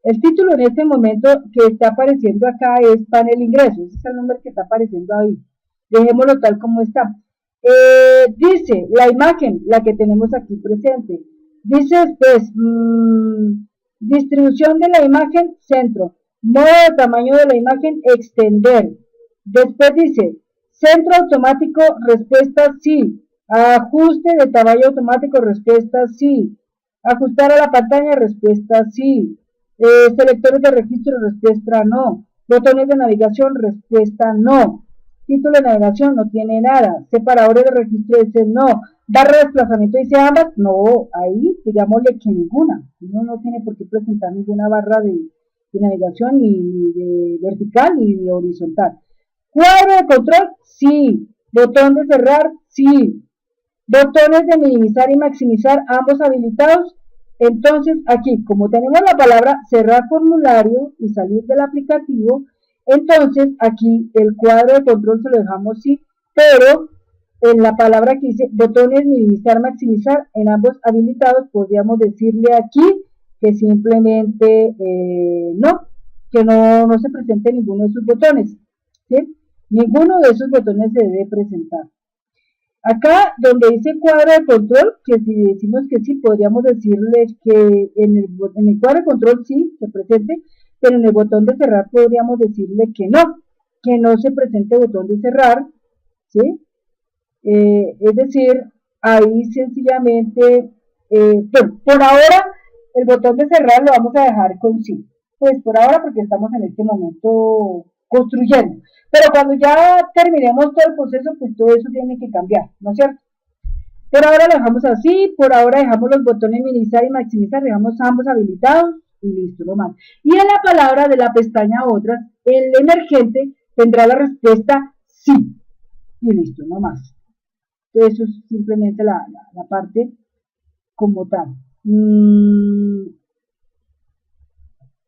El título en este momento que está apareciendo acá es panel ingreso. Ese es el número que está apareciendo ahí. Dejémoslo tal como está. Dice la imagen, la que tenemos aquí presente. Dice después, distribución de la imagen, centro. Modo de tamaño de la imagen, extender. Después dice, centro automático, respuesta sí. Ajuste de tamaño automático, respuesta sí. Ajustar a la pantalla, respuesta sí. Selectores de registro, respuesta no. Botones de navegación, respuesta no. Título de navegación, no tiene nada. Separadores de registro, dice no. Barra de desplazamiento, dice ambas, no. Ahí, digámosle que ninguna. Uno no tiene por qué presentar ninguna barra de navegación, ni de vertical, ni de horizontal. Cuadro de control, sí. Botón de cerrar, sí. Botones de minimizar y maximizar, ambos habilitados. Entonces, aquí, como tenemos la palabra cerrar formulario y salir del aplicativo, entonces aquí el cuadro de control se lo dejamos sí, pero en la palabra que dice botones minimizar, maximizar, en ambos habilitados, podríamos decirle aquí que simplemente no, que no se presente ninguno de esos botones, ¿sí? Ninguno de esos botones se debe presentar. Acá donde dice cuadro de control, que si decimos que sí, podríamos decirle que en el cuadro de control sí se presente, pero en el botón de cerrar podríamos decirle que no se presente botón de cerrar, ¿sí? Es decir, ahí sencillamente, por ahora el botón de cerrar lo vamos a dejar con sí, pues por ahora porque estamos en este momento construyendo. Pero cuando ya terminemos todo el proceso, pues todo eso tiene que cambiar, ¿no es cierto? Por ahora lo dejamos así, por ahora dejamos los botones minimizar y maximizar, dejamos ambos habilitados y listo, no más. Y en la palabra de la pestaña otras, el emergente tendrá la respuesta sí y listo, no más. Eso es simplemente la parte como tal.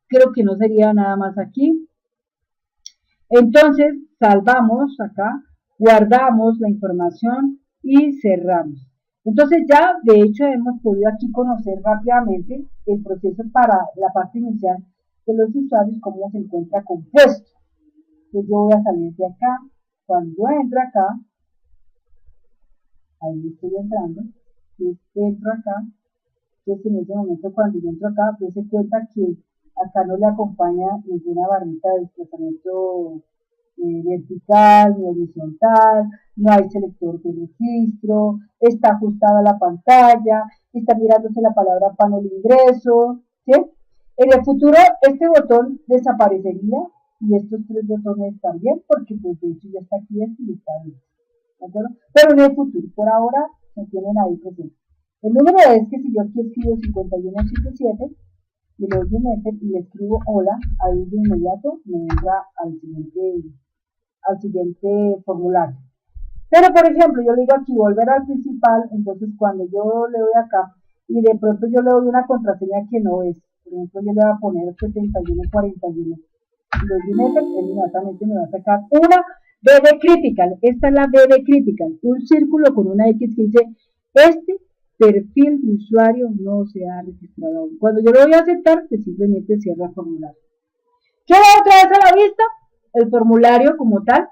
Creo que no sería nada más aquí. Entonces, salvamos acá, guardamos la información y cerramos. Entonces ya, de hecho, hemos podido aquí conocer rápidamente el proceso para la parte inicial de los usuarios, cómo se encuentra compuesto. Entonces yo voy a salir de acá. Cuando yo entro acá, ahí estoy entrando, entonces entro acá, entonces en ese momento cuando yo entro acá, pues se cuenta que acá no le acompaña ninguna barrita de desplazamiento vertical ni horizontal, no hay selector de registro, está ajustada la pantalla, está mirándose la palabra panel ingreso, ¿sí? En el futuro este botón desaparecería y estos tres botones también, porque pues de hecho ya está aquí este y está ahí, ¿de acuerdo? Pero en el futuro, por ahora, se tienen ahí presentes. El número es que si yo aquí escribo 5177 y le doy un enter y le escribo hola, ahí de inmediato me entra al siguiente formulario. Pero por ejemplo, yo le digo aquí volver al principal, entonces cuando yo le doy acá y de pronto yo le doy una contraseña que no es, por ejemplo yo le voy a poner 7141 y le doy un enter, inmediatamente me va a sacar una B de critical. Esta es la B de critical, un círculo con una X que dice este perfil de usuario no se ha registrado aún. Cuando yo lo voy a aceptar, pues simplemente cierra el formulario. ¿Qué va otra vez a la vista? El formulario como tal,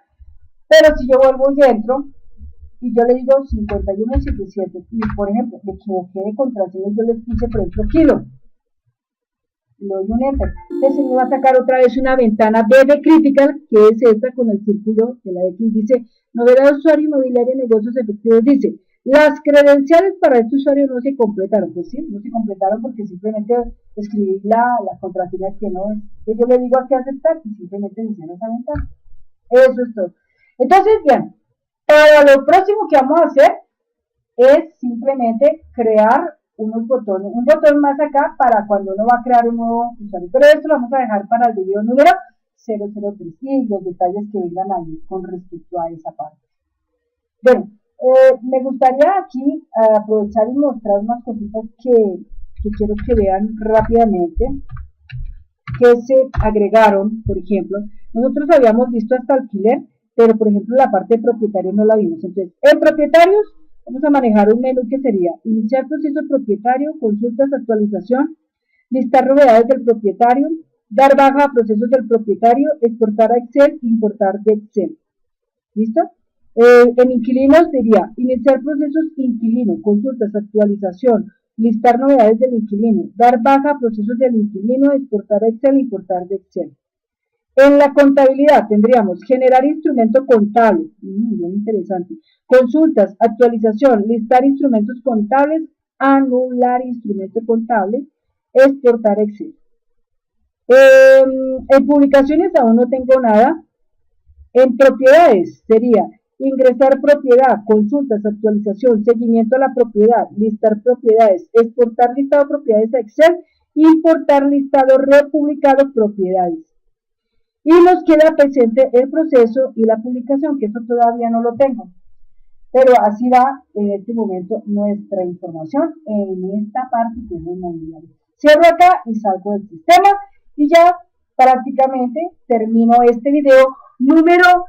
pero si yo vuelvo y entro y yo le digo 5177 y por ejemplo me equivoqué de contraseña, yo le puse por ejemplo kilo y le doy un enter, entonces me va a sacar otra vez una ventana B de critical, que es esta con el círculo de la X, dice novedad de usuario inmobiliario negocios efectivos, dice las credenciales para este usuario no se completaron. Pues sí, no se completaron porque simplemente escribí la contraseña que no es. Entonces yo le digo aquí aceptar y simplemente me cierro esa ventana. Eso es todo. Entonces, bien, para lo próximo que vamos a hacer es simplemente crear unos botones, un botón más acá para cuando uno va a crear un nuevo usuario. Pero esto lo vamos a dejar para el video número 003 y los detalles que vengan ahí con respecto a esa parte. Bueno, Me gustaría aquí aprovechar y mostrar unas cositas que quiero que vean rápidamente, que se agregaron. Por ejemplo, nosotros habíamos visto hasta alquiler, pero por ejemplo la parte de propietario no la vimos. Entonces, en propietarios vamos a manejar un menú que sería iniciar proceso propietario, consultas, actualización, listar novedades del propietario, dar baja a procesos del propietario, exportar a Excel, importar de Excel. ¿Listo? En inquilinos diría iniciar procesos inquilino, consultas, actualización, listar novedades del inquilino, dar baja a procesos del inquilino, exportar a Excel, importar de Excel. En la contabilidad tendríamos generar instrumento contable, bien interesante, consultas, actualización, listar instrumentos contables, anular instrumento contable, exportar Excel. En publicaciones aún no tengo nada. En propiedades sería ingresar propiedad, consultas, actualización, seguimiento a la propiedad, listar propiedades, exportar listado de propiedades a Excel, importar listado republicado propiedades. Y nos queda presente el proceso y la publicación, que eso todavía no lo tengo. Pero así va en este momento nuestra información en esta parte que es el inmobiliario. Cierro acá y salgo del sistema y ya prácticamente termino este video número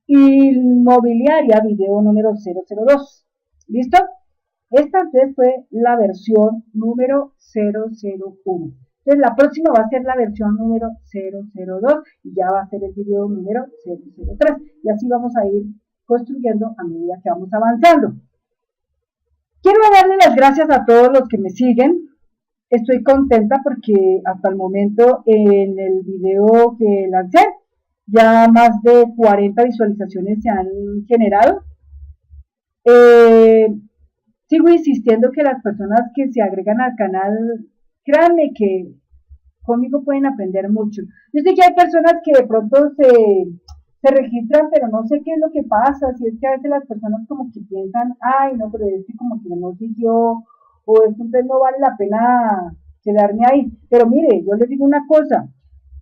inmobiliaria, video número 002. ¿Listo? Esta entonces fue la versión número 001. Entonces la próxima va a ser la versión número 002 y ya va a ser el video número 003. Y así vamos a ir construyendo a medida que vamos avanzando. Quiero darle las gracias a todos los que me siguen. Estoy contenta porque hasta el momento en el video que lancé ya más de 40 visualizaciones se han generado. Sigo insistiendo que las personas que se agregan al canal, créanme que conmigo pueden aprender mucho. Yo sé que hay personas que de pronto se registran, pero no sé qué es lo que pasa, si es que a veces las personas como que piensan, ay, no, pero este como que no siguió, o esto entonces no vale la pena quedarme ahí. Pero mire, yo les digo una cosa,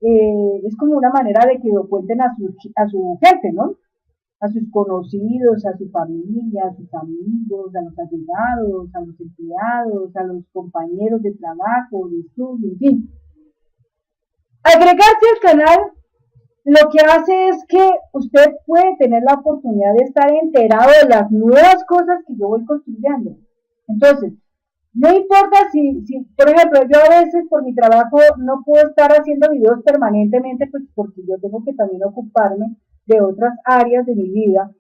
es como una manera de que lo cuenten a su gente, ¿no? A sus conocidos, a su familia, a sus amigos, a los allegados, a los empleados, a los compañeros de trabajo, de estudio, en fin. Agregarse al canal lo que hace es que usted puede tener la oportunidad de estar enterado de las nuevas cosas que yo voy construyendo. Entonces, no importa si, por ejemplo, yo a veces por mi trabajo no puedo estar haciendo videos permanentemente, pues porque yo tengo que también ocuparme de otras áreas de mi vida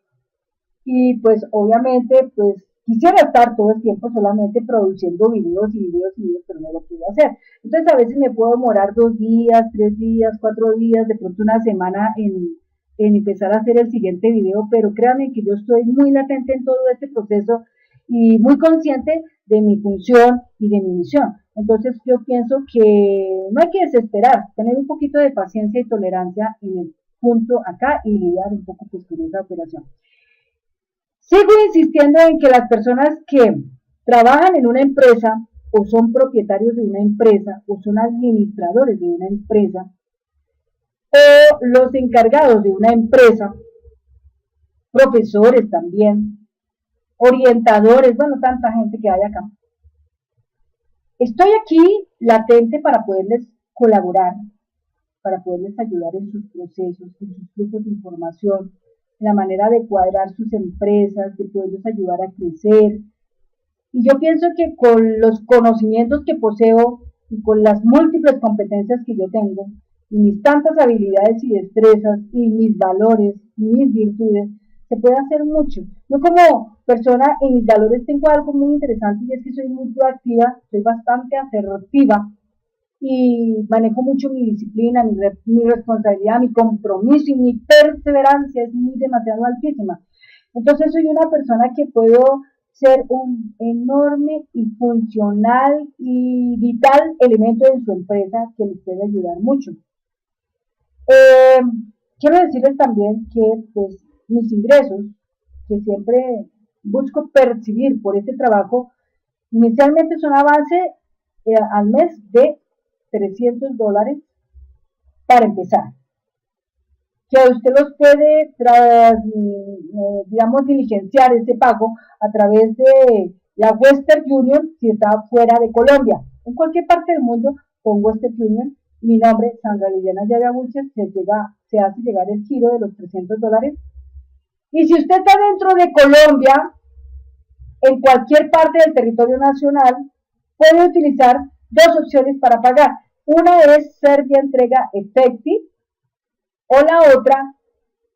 y pues obviamente pues quisiera estar todo el tiempo solamente produciendo videos y videos, pero no lo puedo hacer. Entonces a veces me puedo demorar 2 días, 3 días, 4 días, de pronto una semana en empezar a hacer el siguiente video, pero créanme que yo estoy muy latente en todo este proceso y muy consciente de mi función y de mi misión. Entonces yo pienso que no hay que desesperar, tener un poquito de paciencia y tolerancia en el punto acá y lidiar un poco pues con esa operación. Sigo insistiendo en que las personas que trabajan en una empresa o son propietarios de una empresa o son administradores de una empresa o los encargados de una empresa, profesores también, orientadores, bueno, tanta gente que hay acá. Estoy aquí latente para poderles colaborar, para poderles ayudar en sus procesos, en sus flujos de información, en la manera de cuadrar sus empresas, de poderlos ayudar a crecer. Y yo pienso que con los conocimientos que poseo y con las múltiples competencias que yo tengo, y mis tantas habilidades y destrezas, y mis valores, y mis virtudes, se puede hacer mucho. Yo como persona en mis valores tengo algo muy interesante y es que soy muy proactiva, soy bastante asertiva y manejo mucho mi disciplina, mi responsabilidad, mi compromiso y mi perseverancia es demasiado altísima. Entonces soy una persona que puedo ser un enorme y funcional y vital elemento en su empresa que les puede ayudar mucho. Quiero decirles también que pues mis ingresos, que siempre busco percibir por este trabajo, inicialmente son a base al mes de $300 para empezar. que usted los puede, digamos, diligenciar ese pago a través de la Western Union si está fuera de Colombia. En cualquier parte del mundo, con Western Union, mi nombre, Sandra Liliana Yaya Wilches, se hace llegar el giro de los $300. Y si usted está dentro de Colombia, en cualquier parte del territorio nacional, puede utilizar dos opciones para pagar. Una es Servia Entrega Efecti, o la otra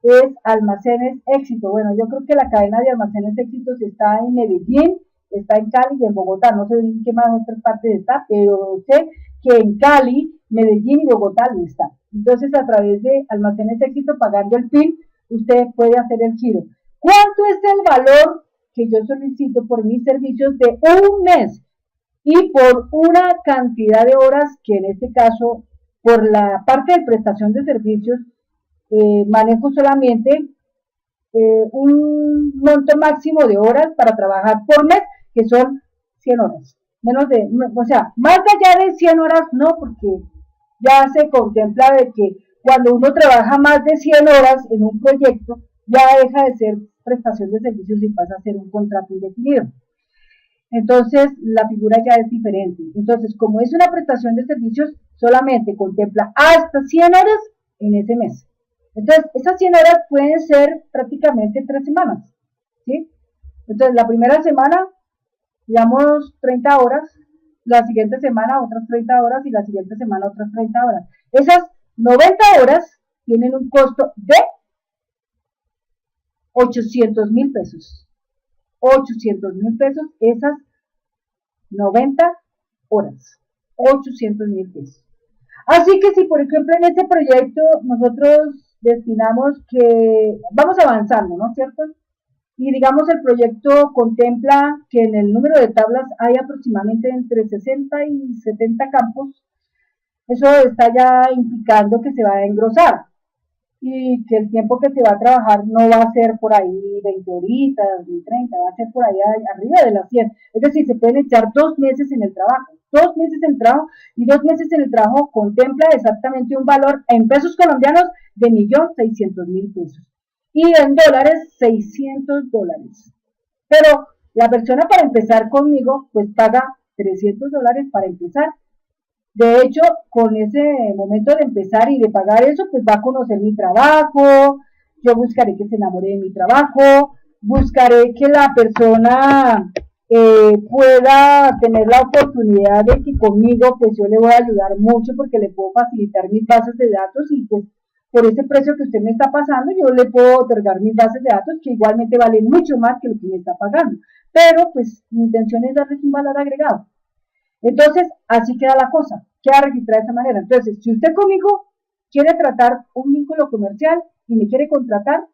es Almacenes Éxito. Bueno, yo creo que la cadena de Almacenes Éxitos está en Medellín, está en Cali y en Bogotá. No sé en qué más otras partes está, pero sé que en Cali, Medellín y Bogotá no está. Entonces, a través de Almacenes Éxito, pagando el PIN, usted puede hacer el giro. ¿Cuánto es el valor que yo solicito por mis servicios de un mes? Y por una cantidad de horas que en este caso, por la parte de prestación de servicios, manejo solamente un monto máximo de horas para trabajar por mes, que son 100 horas. Menos de, o sea, más allá de 100 horas no, porque ya se contempla de que cuando uno trabaja más de 100 horas en un proyecto, ya deja de ser prestación de servicios y pasa a ser un contrato indefinido. Entonces, la figura ya es diferente. Entonces, como es una prestación de servicios, solamente contempla hasta 100 horas en ese mes. Entonces, esas 100 horas pueden ser prácticamente 3 semanas, ¿sí? Entonces, la primera semana, digamos, 30 horas, la siguiente semana otras 30 horas y la siguiente semana otras 30 horas. Esas 90 horas tienen un costo de 800,000 pesos. 800,000 pesos, esas 90 horas. 800,000 pesos. Así que si, por ejemplo, en este proyecto nosotros destinamos que vamos avanzando, ¿no es cierto? Y digamos el proyecto contempla que en el número de tablas hay aproximadamente entre 60 y 70 campos. Eso está ya implicando que se va a engrosar y que el tiempo que se va a trabajar no va a ser por ahí 20 horitas ni 30, va a ser por ahí arriba de las 100. Es decir, se pueden echar 2 meses en el trabajo. 2 meses en el trabajo, y 2 meses en el trabajo contempla exactamente un valor en pesos colombianos de 1.600.000 pesos y en dólares $600. Pero la persona para empezar conmigo pues paga $300 para empezar. De hecho, con ese momento de empezar y de pagar eso, pues va a conocer mi trabajo, yo buscaré que se enamore de mi trabajo, buscaré que la persona pueda tener la oportunidad de que conmigo, pues yo le voy a ayudar mucho porque le puedo facilitar mis bases de datos y pues por ese precio que usted me está pasando, yo le puedo otorgar mis bases de datos que igualmente valen mucho más que lo que me está pagando. Pero pues mi intención es darles un valor agregado. Entonces, así queda la cosa, queda registrada de esa manera. Entonces, si usted conmigo quiere tratar un vínculo comercial y me quiere contratar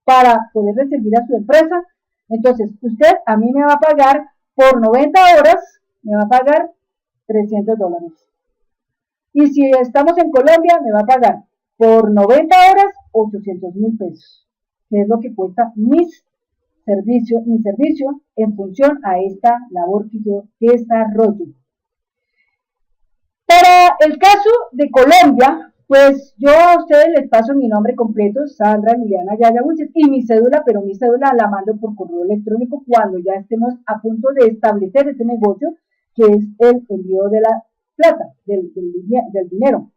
para poderle servir a su empresa, entonces usted a mí me va a pagar por 90 horas, me va a pagar $300. Y si estamos en Colombia, me va a pagar por 90 horas 800,000 pesos, que es lo que cuesta mi servicio en función a esta labor que yo desarrollo. Para el caso de Colombia, pues yo a ustedes les paso mi nombre completo, Sandra Liliana Yaya Wilches, y mi cédula, pero mi cédula la mando por correo electrónico cuando ya estemos a punto de establecer ese negocio, que es el envío de la plata, del dinero.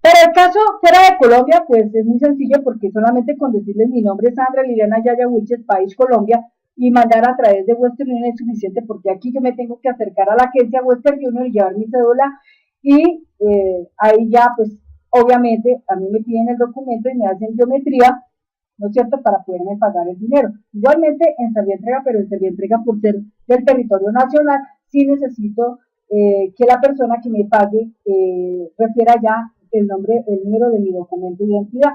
Para el caso fuera de Colombia, pues es muy sencillo porque solamente con decirles mi nombre es Sandra Liliana Yaya Wilches, país Colombia, y mandar a través de Western Union es suficiente porque aquí yo me tengo que acercar a la agencia Western Union y llevar mi cédula y ahí ya pues obviamente a mí me piden el documento y me hacen biometría, ¿no es cierto?, para poderme pagar el dinero. Igualmente en Servientrega, pero en Servientrega por ser del territorio nacional, sí necesito que la persona que me pague refiera ya el nombre, el número de mi documento de identidad.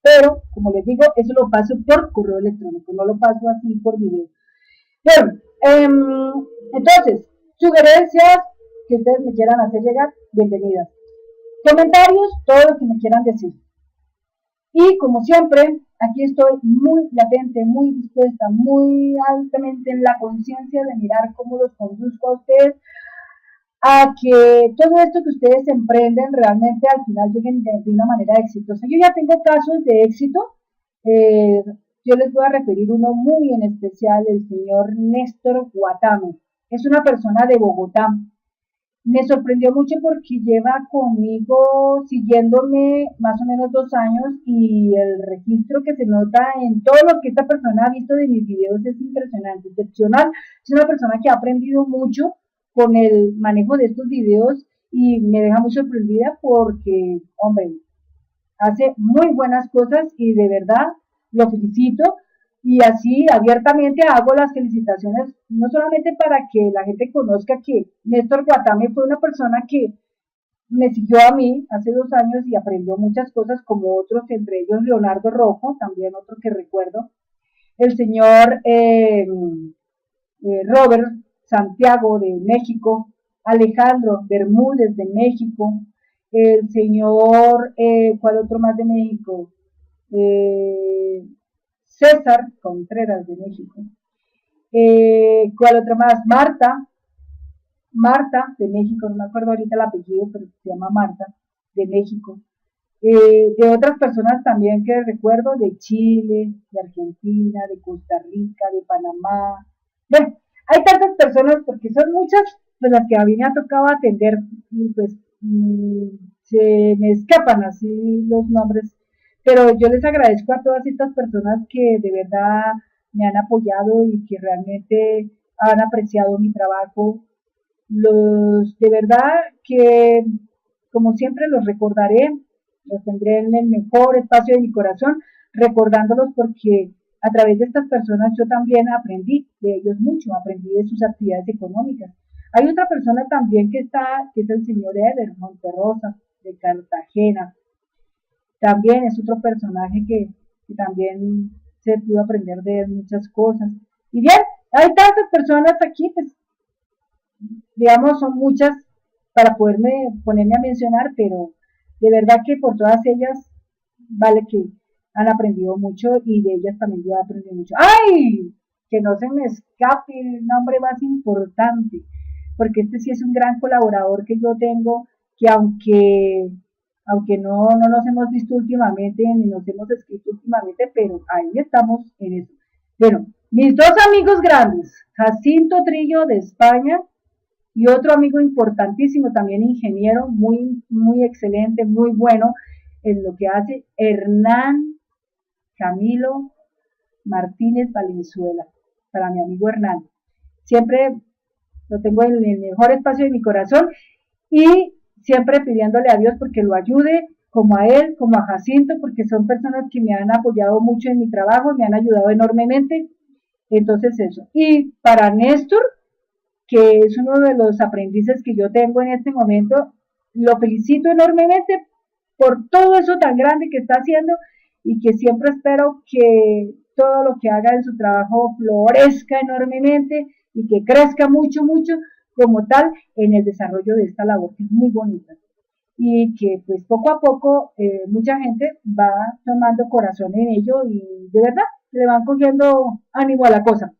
Pero, como les digo, eso lo paso por correo electrónico, no lo paso así por video. Bueno, entonces, sugerencias que ustedes me quieran hacer llegar, bienvenidas. Comentarios, todo lo que me quieran decir. Y como siempre, aquí estoy muy latente, muy dispuesta, muy altamente en la conciencia de mirar cómo los conduzco a ustedes a que todo esto que ustedes emprenden realmente al final lleguen de una manera exitosa. Yo ya tengo casos de éxito, eh, yo les voy a referir uno muy en especial, el señor Néstor Guatame. Es una persona de Bogotá. Me sorprendió mucho porque lleva conmigo siguiéndome más o menos 2 años y el registro que se nota en todo lo que esta persona ha visto de mis videos es impresionante, excepcional. Es una persona que ha aprendido mucho con el manejo de estos videos y me deja muy sorprendida porque, hombre, hace muy buenas cosas y de verdad lo felicito y así abiertamente hago las felicitaciones, no solamente para que la gente conozca que Néstor Guatame fue una persona que me siguió a mí hace 2 años y aprendió muchas cosas como otros, entre ellos Leonardo Rojo, también otro que recuerdo, el señor Robert Santiago de México, Alejandro Bermúdez de México, el señor, ¿cuál otro más de México? César Contreras de México. ¿Cuál otro más? Marta de México, no me acuerdo ahorita el apellido, pero se llama Marta de México. De otras personas también que recuerdo, de Chile, de Argentina, de Costa Rica, de Panamá. Bueno, hay tantas personas porque son muchas pues, las que a mí me ha tocado atender y pues se me escapan así los nombres, pero yo les agradezco a todas estas personas que de verdad me han apoyado y que realmente han apreciado mi trabajo. Los de verdad que como siempre los recordaré, los tendré en el mejor espacio de mi corazón, recordándolos porque a través de estas personas yo también aprendí de ellos mucho, aprendí de sus actividades económicas. Hay otra persona también que está, que es el señor Eder Monterrosa de Cartagena. También es otro personaje que también se pudo aprender de él muchas cosas. Y bien, hay tantas personas aquí, pues, digamos, son muchas para ponerme a mencionar, pero de verdad que por todas ellas vale que han aprendido mucho y de ellas también yo he aprendido mucho. ¡Ay! Que no se me escape el nombre más importante, porque este sí es un gran colaborador que yo tengo, que aunque no nos hemos visto últimamente, ni nos hemos escrito últimamente, pero ahí estamos en eso. Bueno, mis dos amigos grandes, Jacinto Trillo de España, y otro amigo importantísimo, también ingeniero, muy, muy excelente, muy bueno en lo que hace, Hernán Camilo Martínez Valenzuela, para mi amigo Hernán. Siempre lo tengo en el mejor espacio de mi corazón y siempre pidiéndole a Dios porque lo ayude, como a él, como a Jacinto, porque son personas que me han apoyado mucho en mi trabajo, me han ayudado enormemente. Entonces eso. Y para Néstor, que es uno de los aprendices que yo tengo en este momento, lo felicito enormemente por todo eso tan grande que está haciendo y que siempre espero que todo lo que haga en su trabajo florezca enormemente y que crezca mucho, mucho como tal en el desarrollo de esta labor que es muy bonita y que pues poco a poco mucha gente va tomando corazón en ello y de verdad le van cogiendo ánimo a la cosa.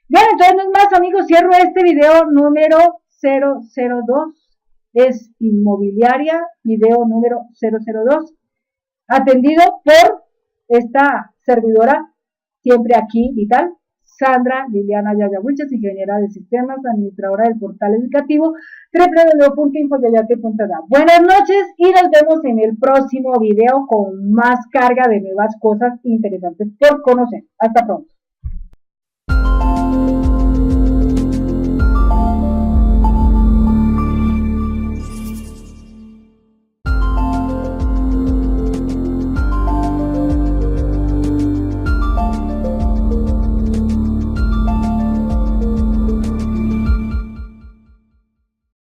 Bien, entonces no es más amigos, cierro este video número 002, es inmobiliaria, video número 002, atendido por esta servidora, siempre aquí, Vital, Sandra Liliana Yayahuiches, ingeniera de sistemas, administradora del portal educativo www.infoyayate.ga. Buenas noches y nos vemos en el próximo video con más carga de nuevas cosas interesantes por conocer. Hasta pronto.